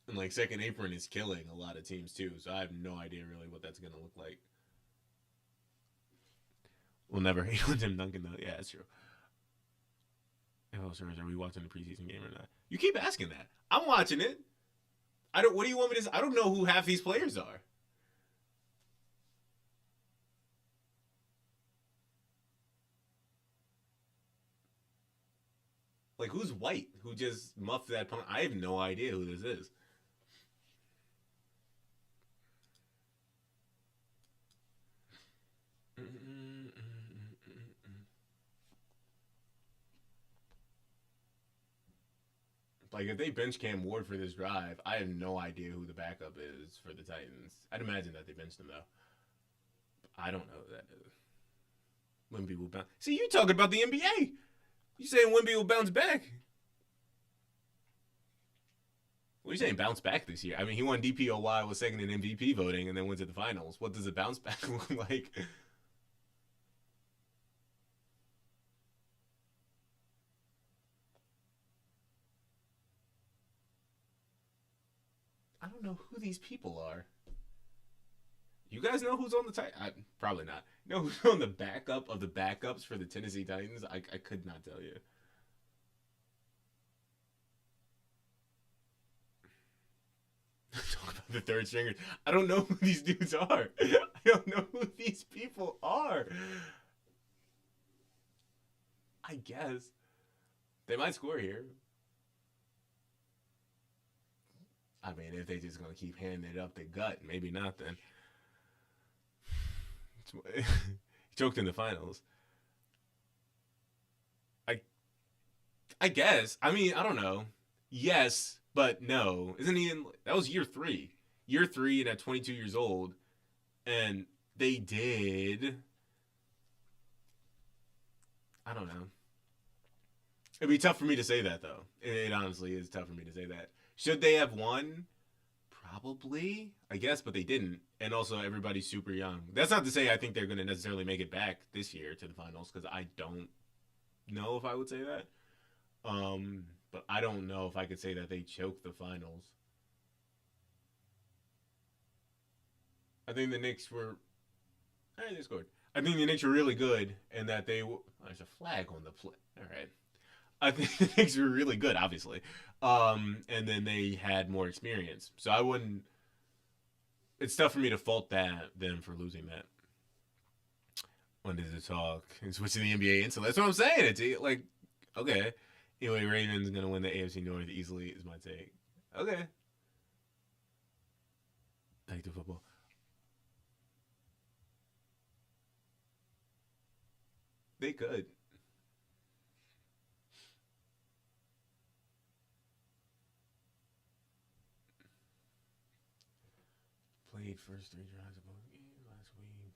Speaker 1: And like second apron is killing a lot of teams too. So I have no idea really what that's gonna look like. We'll never hate on Tim Duncan though. Yeah, that's true. Oh, sir, are we watching the preseason game or not? You keep asking that. I'm watching it. I don't. What do you want me to? I don't know who half these players are. Like who's white? Who just muffed that punt? I have no idea who this is. Like if they bench Cam Ward for this drive, I have no idea who the backup is for the Titans. I'd imagine that they benched him though. I don't know who that is. Wimby will bounce. See, you talking about the NBA? You saying Wimby will bounce back? What are you saying? Bounce back this year? I mean, he won DPOY, was second in MVP voting, and then went to the finals. What does a bounce back look like? I don't know who these people are. You guys know who's on the Titans? Probably not. You know who's on the backup of the backups for the Tennessee Titans? I could not tell you. Talk about the third stringers. I don't know who these dudes are. I don't know who these people are. I guess they might score here. I mean, if they just gonna keep handing it up the gut, maybe not then. He choked in the finals. I I guess. I mean, I don't know. Yes, but no. Isn't he in? That was year three. Year three, and at 22 years old, and they did. I don't know. It'd be tough for me to say that though. It honestly is tough for me to say that. Should they have won? Probably, I guess, but they didn't. And also, everybody's super young. That's not to say I think they're going to necessarily make it back this year to the finals, because I don't know if I would say that. But I don't know if I could say that they choked the finals. I think the Knicks were. Hey, they scored. I think the Knicks were really good, and that they. Oh, there's a flag on the play. All right. I think the Knicks were really good, obviously. And then they had more experience. So I wouldn't. It's tough for me to fault them for losing that. When does it talk? And switching the NBA into. That's what I'm saying. It's like, okay. Anyway, Ravens gonna win the AFC North easily is my take. Okay. Back to football. They could. Played first three drives of both games last week.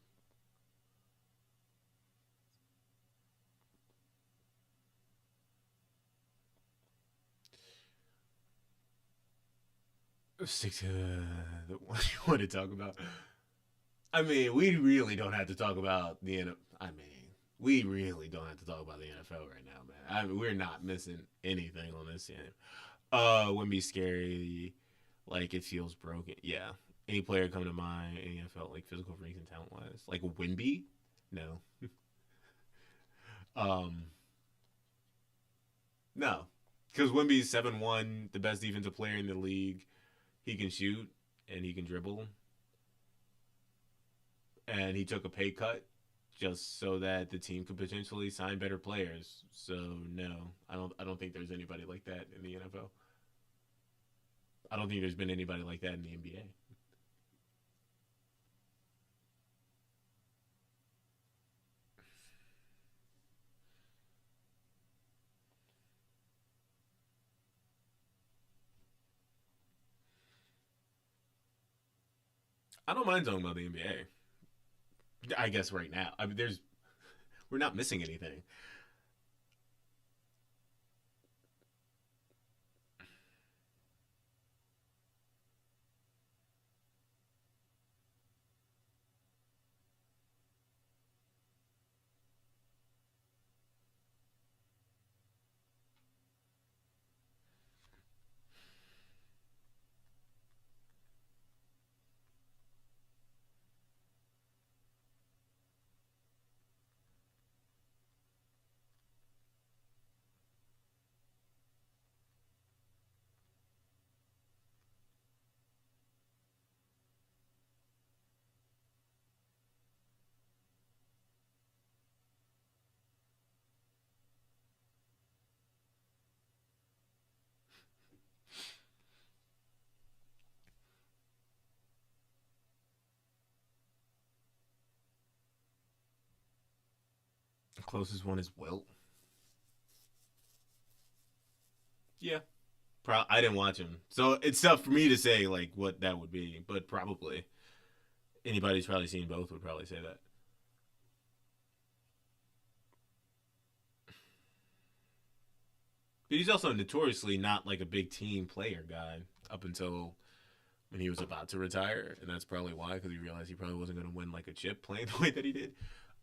Speaker 1: 6 the one you want to talk about. I mean, we really don't have to talk about the NFL. I mean, we really don't have to talk about the NFL right now, man. We're not missing anything on this game. Wouldn't be scary. Like it feels broken. Yeah. Any player come to mind? Any NFL like physical freaks and talent wise? Like Wimby? No. um, no, because Wimby's 7'1", the best defensive player in the league. He can shoot and he can dribble, and he took a pay cut just so that the team could potentially sign better players. So no, I don't think there's anybody like that in the NFL. I don't think there's been anybody like that in the NBA. I don't mind talking about the NBA. I guess right now. I mean, we're not missing anything. The closest one is Wilt. Yeah, I didn't watch him, so it's tough for me to say like what that would be. But probably anybody who's probably seen both would probably say that. But he's also notoriously not like a big team player guy up until when he was about to retire, and that's probably why because he realized he probably wasn't going to win like a chip playing the way that he did.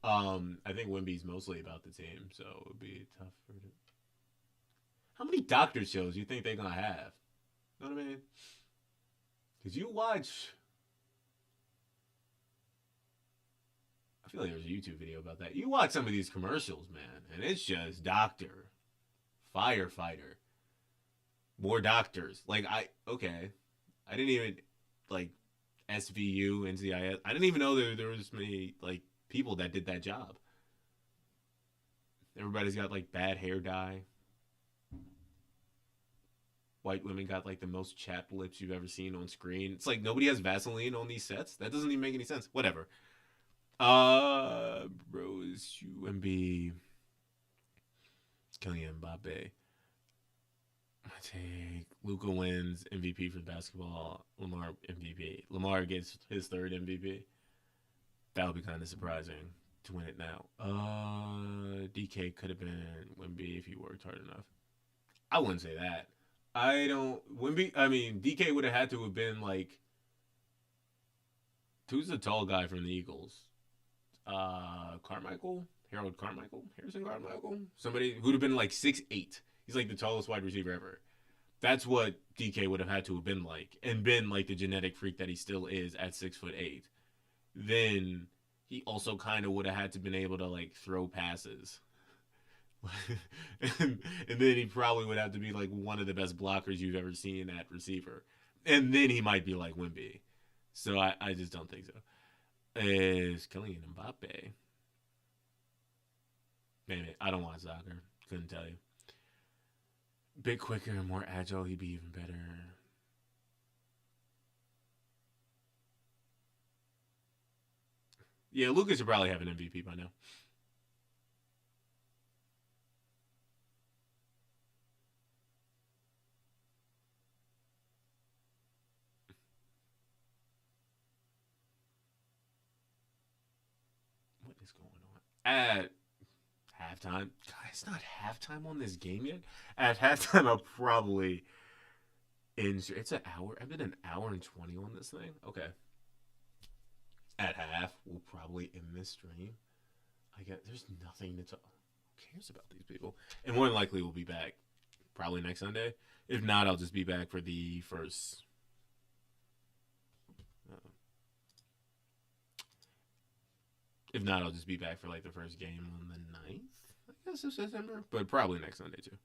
Speaker 1: I think Wimby's mostly about the team, so it would be tough for him. How many doctor shows do you think they're gonna have? You know what I mean? Because you watch, I feel like there's a YouTube video about that. You watch some of these commercials, man, and it's just doctor, firefighter, more doctors. Like okay, I didn't even like SVU, NCIS. I didn't even know there was many like people that did that job. Everybody's got like bad hair dye. White women got like the most chapped lips you've ever seen on screen. It's like nobody has Vaseline on these sets. That doesn't even make any sense. Whatever. Rose UMB Kylian Mbappe. I take Luca wins MVP for basketball. Lamar MVP. Lamar gets his third MVP. That would be kind of surprising to win it now. DK could have been Wimby if he worked hard enough. I wouldn't say that. I don't Wimby. I mean, DK would have had to have been like who's the tall guy from the Eagles? Carmichael, Harold Carmichael, Harrison Carmichael, somebody who'd have been like 6'8". He's like the tallest wide receiver ever. That's what DK would have had to have been like, and been like the genetic freak that he still is at 6'8". Then he also kind of would have had to been able to like throw passes. And then he probably would have to be like one of the best blockers you've ever seen at receiver. And then he might be like Wimby. So I just don't think so. Is Kylian Mbappe. Maybe. I don't watch soccer. Couldn't tell you. Bit quicker and more agile, he'd be even better. Yeah, Lucas would probably have an MVP by now. What is going on? At halftime. God, it's not halftime on this game yet. At halftime, I'll probably It's an hour. I've been an hour and 20 on this thing. Okay. At half, we'll probably end this stream. I get there's nothing to talk. Who cares about these people? And more than likely, we'll be back probably next Sunday. If not, I'll just be back for the first. Uh, if not, I'll just be back for like the first game on the 9th, I guess, of September. But probably next Sunday too.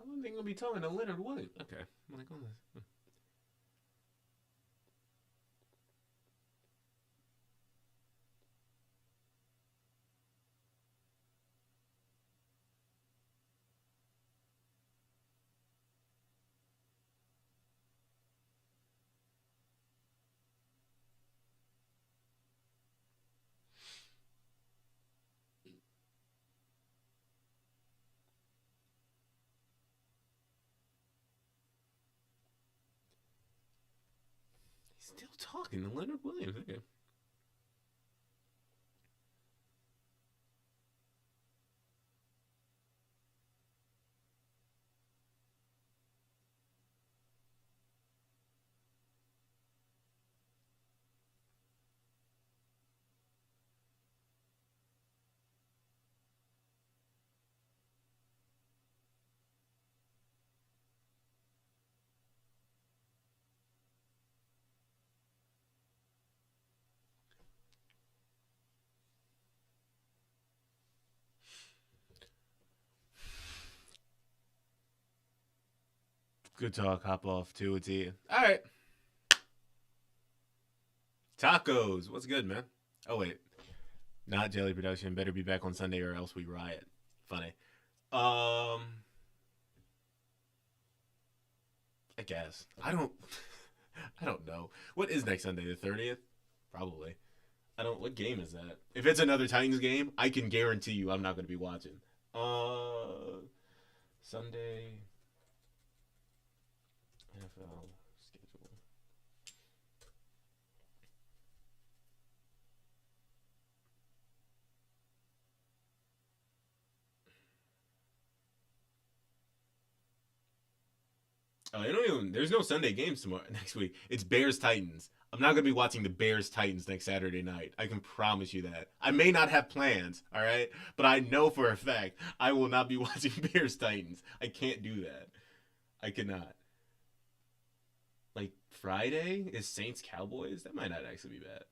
Speaker 1: How long are they gonna be talking to Leonard Williams? Okay, I'm like on this. He's still talking to Leonard Williams. Okay. Good talk. Hop off too. It's Ian. All right. Tacos. What's good, man? Oh wait, not Jelly Production. Better be back on Sunday or else we riot. Funny. Um, I guess I don't. I don't know. What is next Sunday? The 30th? Probably. I don't. What game is that? If it's another Titans game, I can guarantee you I'm not going to be watching. Sunday NFL schedule. Oh, they don't even. There's no Sunday games tomorrow next week. It's Bears Titans. I'm not gonna be watching the Bears Titans next Saturday night. I can promise you that. I may not have plans, all right, but I know for a fact I will not be watching Bears Titans. I can't do that. I cannot. Like Friday is Saints Cowboys. That might not actually be bad.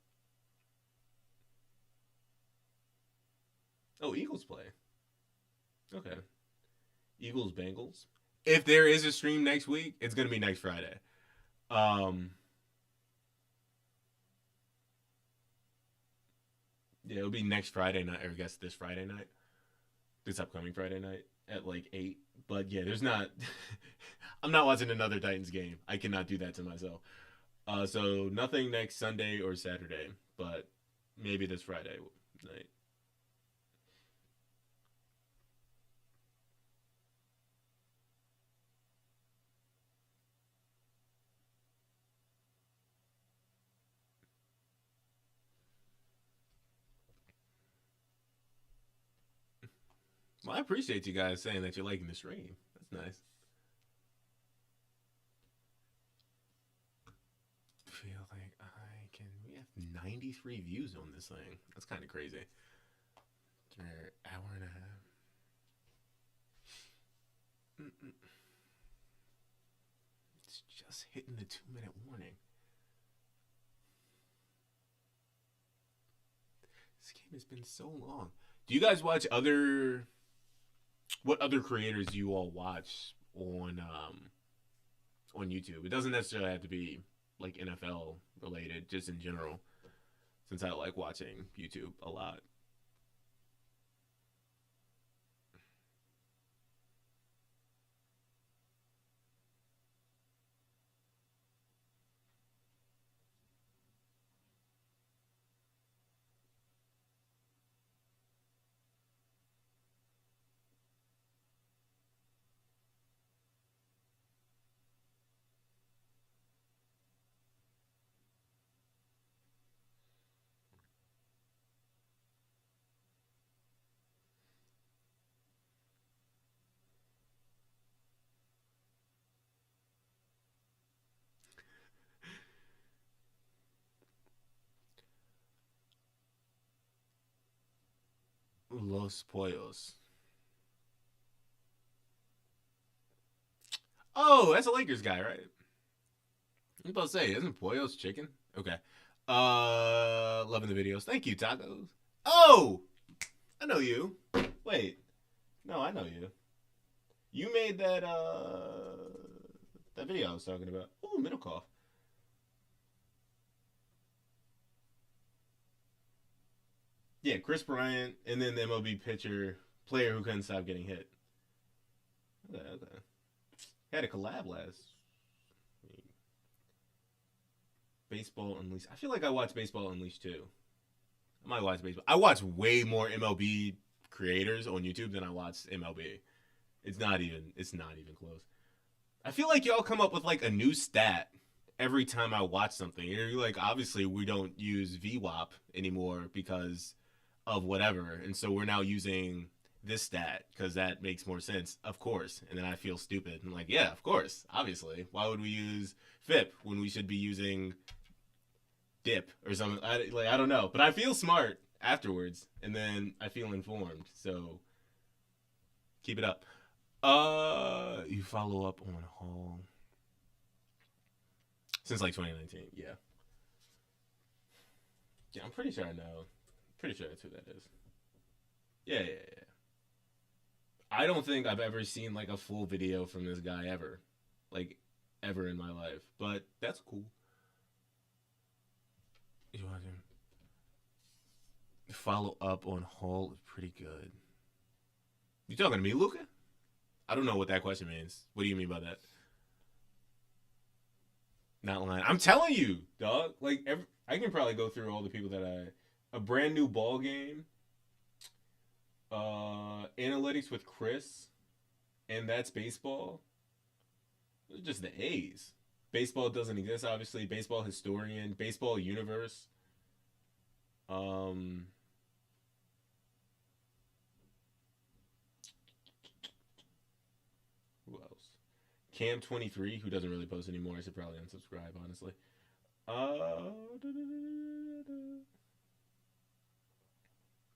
Speaker 1: Oh, Eagles play. Okay. Eagles Bengals. If there is a stream next week, it's gonna be next Friday. Um, yeah, it'll be next Friday night, or I guess this Friday night, this upcoming Friday night at like 8. But yeah, there's not. I'm not watching another Titans game. I cannot do that to myself. So nothing next Sunday or Saturday, but maybe this Friday night. Well, I appreciate you guys saying that you're liking the stream. That's nice. Feel like I can. We have 93 views on this thing. That's kind of crazy. For an hour and a half. Mm-mm. It's just hitting the 2 minute warning. This game has been so long. Do you guys watch other? What other creators do you all watch on YouTube? It doesn't necessarily have to be like NFL related, just in general. Since I like watching YouTube a lot. Los Pollos. Oh, that's a Lakers guy, right? I was about to say, isn't Pollos chicken? Okay. Loving the videos. Thank you, tacos. Oh, I know you. Wait, no, I know you. You made that video I was talking about. Ooh, middle cough. Yeah, Chris Bryant, and then the MLB pitcher player who couldn't stop getting hit. Okay, okay. Had a collab last. Baseball Unleashed. I feel like I watched Baseball Unleashed too. I might watch baseball. I watch way more MLB creators on YouTube than I watch MLB. It's not even. It's not even close. I feel like y'all come up with like a new stat every time I watch something. You're like, obviously, we don't use VWAP anymore because of whatever, and so we're now using this stat because that makes more sense, of course. And then I feel stupid. I'm like, yeah, of course, obviously. Why would we use FIP when we should be using dip or something? I don't know, but I feel smart afterwards, and then I feel informed. So keep it up. You follow up on Hall since like 2019. Yeah, yeah. I'm pretty sure I know. Pretty sure that's who that is. Yeah, yeah, yeah. I don't think I've ever seen like a full video from this guy ever, like ever in my life. But that's cool. You want to follow up on Hall is pretty good. You talking to me, Luca? I don't know what that question means. What do you mean by that? Not lying. I'm telling you, dog. Like I can probably go through all the people that a brand new ball game, analytics with Chris, and that's baseball. Those are just the A's. Baseball doesn't exist, obviously. Baseball historian, baseball universe. Um, who else? Cam 23, who doesn't really post anymore. I should probably unsubscribe, honestly.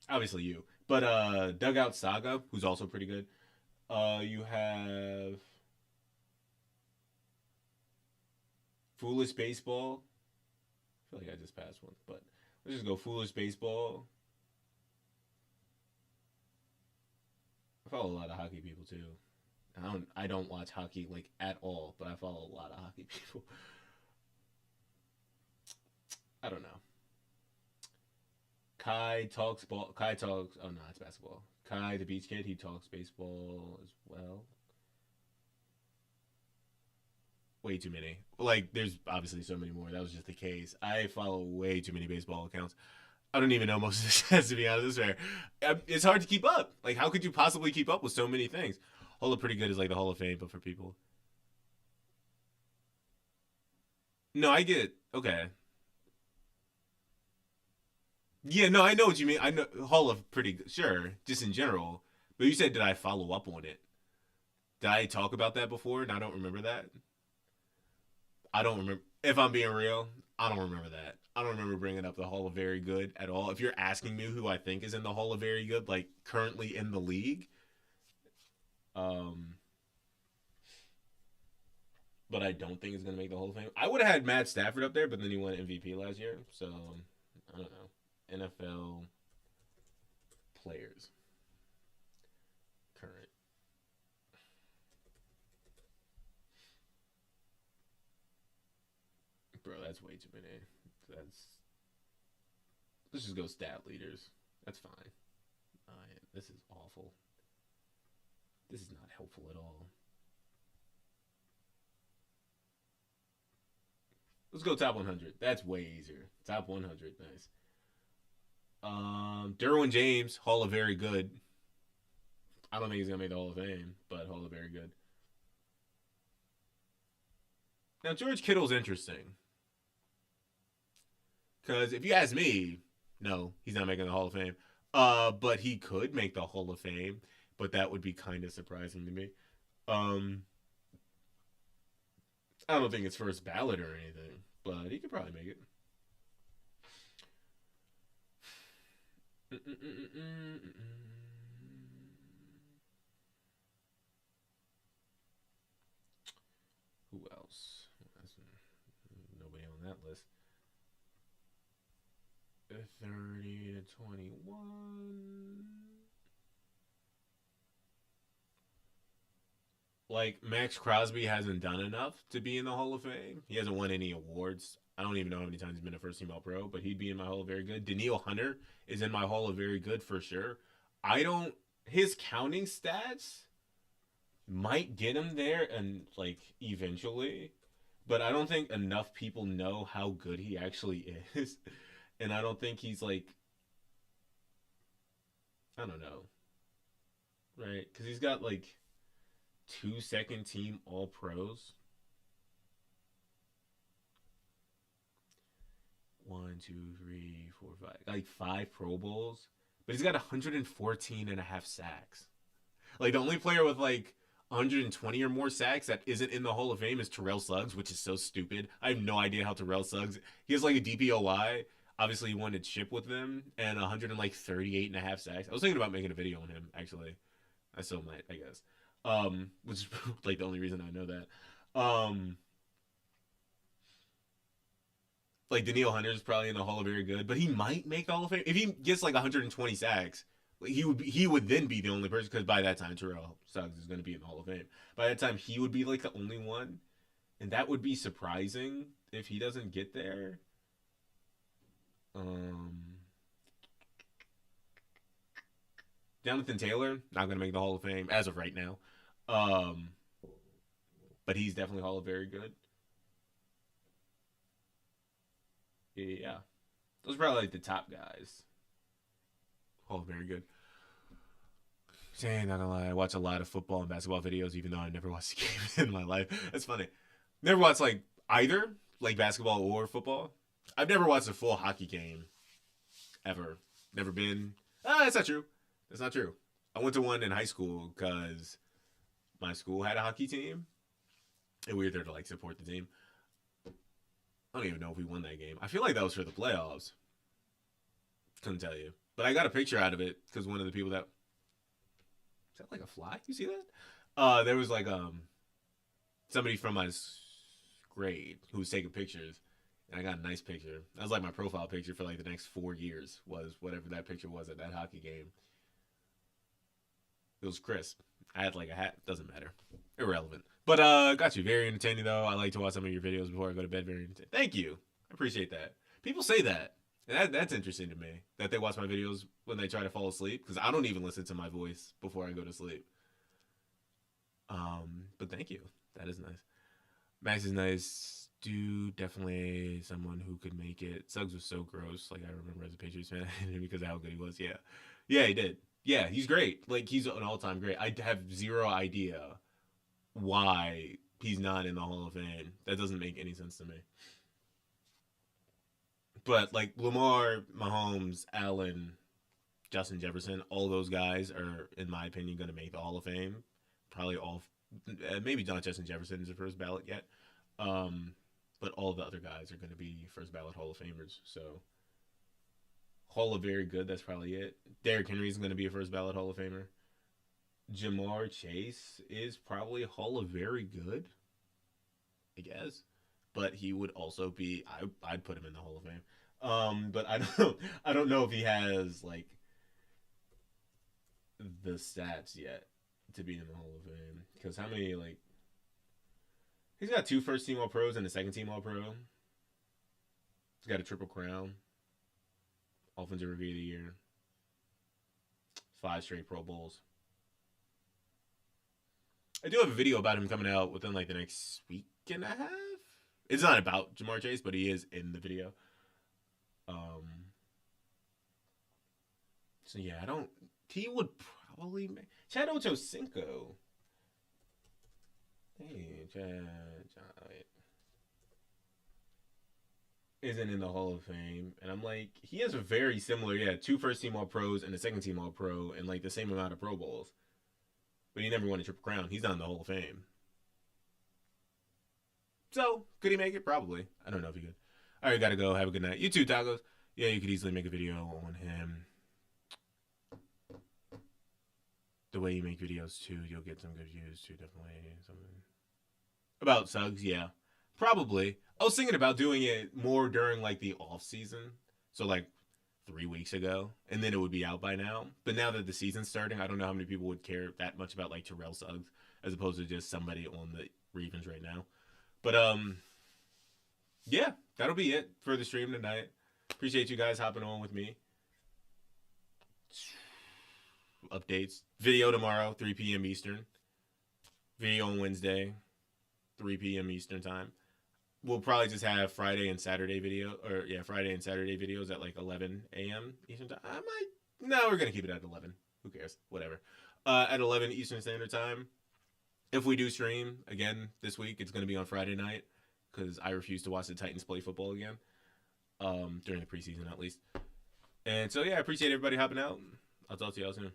Speaker 1: Obviously you, but Dugout Saga, who's also pretty good. You have Foolish Baseball. I feel like I just passed one, but let's just go Foolish Baseball. I follow a lot of hockey people too. I don't watch hockey like at all, but I follow a lot of hockey people. I don't know. Kai talks ball. Kai talks. Oh no, it's basketball. Kai, the beach kid, he talks baseball as well. Way too many. Like, there's obviously so many more. That was just the case. I follow way too many baseball accounts. I don't even know most of this has to be honest. It's fair. It's hard to keep up. Like, how could you possibly keep up with so many things? Hall of Pretty Good is like the Hall of Fame, but for people. No, I get it. Okay. Yeah, no, I know what you mean. I know Hall of Pretty Good. Sure, just in general. But you said, did I follow up on it? Did I talk about that before and I don't remember that? I don't remember. If I'm being real, I don't remember that. I don't remember bringing up the Hall of Very Good at all. If you're asking me who I think is in the Hall of Very Good, like currently in the league, um, but I don't think is going to make the Hall of Fame. I would have had Matt Stafford up there, but then he won MVP last year. So I don't know. NFL players current. Bro, that's way too many. That's let's just go stat leaders. That's fine. This is awful. This is not helpful at all. Let's go top 100. That's way easier. Top 100, nice. Derwin James, Hall of Very Good. I don't think he's gonna make the Hall of Fame, but Hall of Very Good. Now George Kittle's interesting because if you ask me, no, he's not making the Hall of Fame. But he could make the Hall of Fame, but that would be kind of surprising to me. Um, I don't think it's first ballot or anything, but he could probably make it. Who else? Nobody on that list. 30 to 21. Like Max Crosby hasn't done enough to be in the Hall of Fame. He hasn't won any awards. I don't even know how many times he's been a first team All Pro, but he'd be in my Hall of Very Good. Daniil Hunter is in my Hall of Very Good for sure. I don't. His counting stats might get him there and like eventually, but I don't think enough people know how good he actually is, and I don't think he's like I don't know, right? Because he's got like two second team All Pros. One, two, three, four, five. Like five Pro Bowls. But he's got 114 and a half sacks. Like the only player with like 120 or more sacks that isn't in the Hall of Fame is Terrell Suggs, which is so stupid. I have no idea how Terrell Suggs. He has like a DPOY. Obviously, he wanted to chip with them and 138 and a half sacks. I was thinking about making a video on him, actually. I still might, I guess. Which is like the only reason I know that. Like Daniil Hunter is probably in the Hall of Very Good, but he might make the Hall of Fame if he gets like 120 sacks. He would then be the only person because by that time Terrell Suggs is going to be in the Hall of Fame. By that time he would be like the only one, and that would be surprising if he doesn't get there. Um, Jonathan Taylor not going to make the Hall of Fame as of right now, um, but he's definitely Hall of Very Good. Yeah, those are probably like the top guys. Hall of Very Good. Saying not gonna lie, I watch a lot of football and basketball videos, even though I never watched a game in my life. That's funny. Never watched like either, like basketball or football. I've never watched a full hockey game ever. Never been. Ah, that's not true. That's not true. I went to one in high school because my school had a hockey team, and we were there to like support the team. I don't even know if we won that game. I feel like that was for the playoffs. Couldn't tell you, but I got a picture out of it because one of the people that is that like a fly? You see that? There was like somebody from my grade who was taking pictures, and I got a nice picture. That was like my profile picture for like the next 4 years. Was whatever that picture was at that hockey game. It was crisp. I had like a hat. Doesn't matter. Irrelevant. But got you. Very entertaining though. I like to watch some of your videos before I go to bed. Very entertaining. Thank you. I appreciate that. People say that. And that's interesting to me. That they watch my videos when they try to fall asleep. Because I don't even listen to my voice before I go to sleep. But thank you. That is nice. Max is nice. Dude, definitely someone who could make it. Suggs was so gross. Like I remember as a Patriots fan because of how good he was. Yeah. Yeah, he did. Yeah, he's great. Like he's an all-time great. I have zero idea why he's not in the Hall of Fame. That doesn't make any sense to me. But like Lamar, Mahomes, Allen, Justin Jefferson, all those guys are, in my opinion, going to make the Hall of Fame. Probably all, maybe not Justin Jefferson is the first ballot yet, but all the other guys are going to be first ballot Hall of Famers. So Hall of Very Good, that's probably it. Derrick Henry is going to be a first ballot Hall of Famer. Jamar Chase is probably Hall of Very Good, I guess, but he would also be. I'd put him in the Hall of Fame. But I don't know if he has like the stats yet to be in the Hall of Fame. Because how many like he's got two first team All Pros and a second team All Pro. He's got a triple crown, Offensive Review of the Year, 5 straight Pro Bowls. I do have a video about him coming out within like the next week and a half. It's not about Jamar Chase, but he is in the video. So yeah, I don't. He would probably make Chad Ochocinco. Hey, Chad, wait. Isn't in the Hall of Fame, and I'm like, he has a very similar, yeah, 2 first team All Pros and a second team All Pro, and like the same amount of Pro Bowls. But he never won a Triple Crown. He's not in the Hall of Fame. So, could he make it? Probably. I don't know if he could. All right, gotta go. Have a good night. You too, Tacos. Yeah, you could easily make a video on him. The way you make videos, too, you'll get some good views, too, definitely. Something about Suggs, yeah. Probably. I was thinking about doing it more during, like, the off-season. So, like, 3 weeks ago, and then it would be out by now. But now that the season's starting, I don't know how many people would care that much about like Terrell Suggs as opposed to just somebody on the Ravens right now. But yeah, that'll be it for the stream tonight. Appreciate you guys hopping on with me. Updates. Video tomorrow, 3 p.m. Eastern. Video on Wednesday, 3 p.m. Eastern time. We'll probably just have Friday and Saturday Friday and Saturday videos at like 11 a.m. Eastern time. No, we're going to keep it at 11. Who cares? Whatever. At 11 Eastern Standard Time. If we do stream again this week, it's going to be on Friday night because I refuse to watch the Titans play football again. During the preseason, at least. And so, yeah, I appreciate everybody hopping out. I'll talk to y'all soon.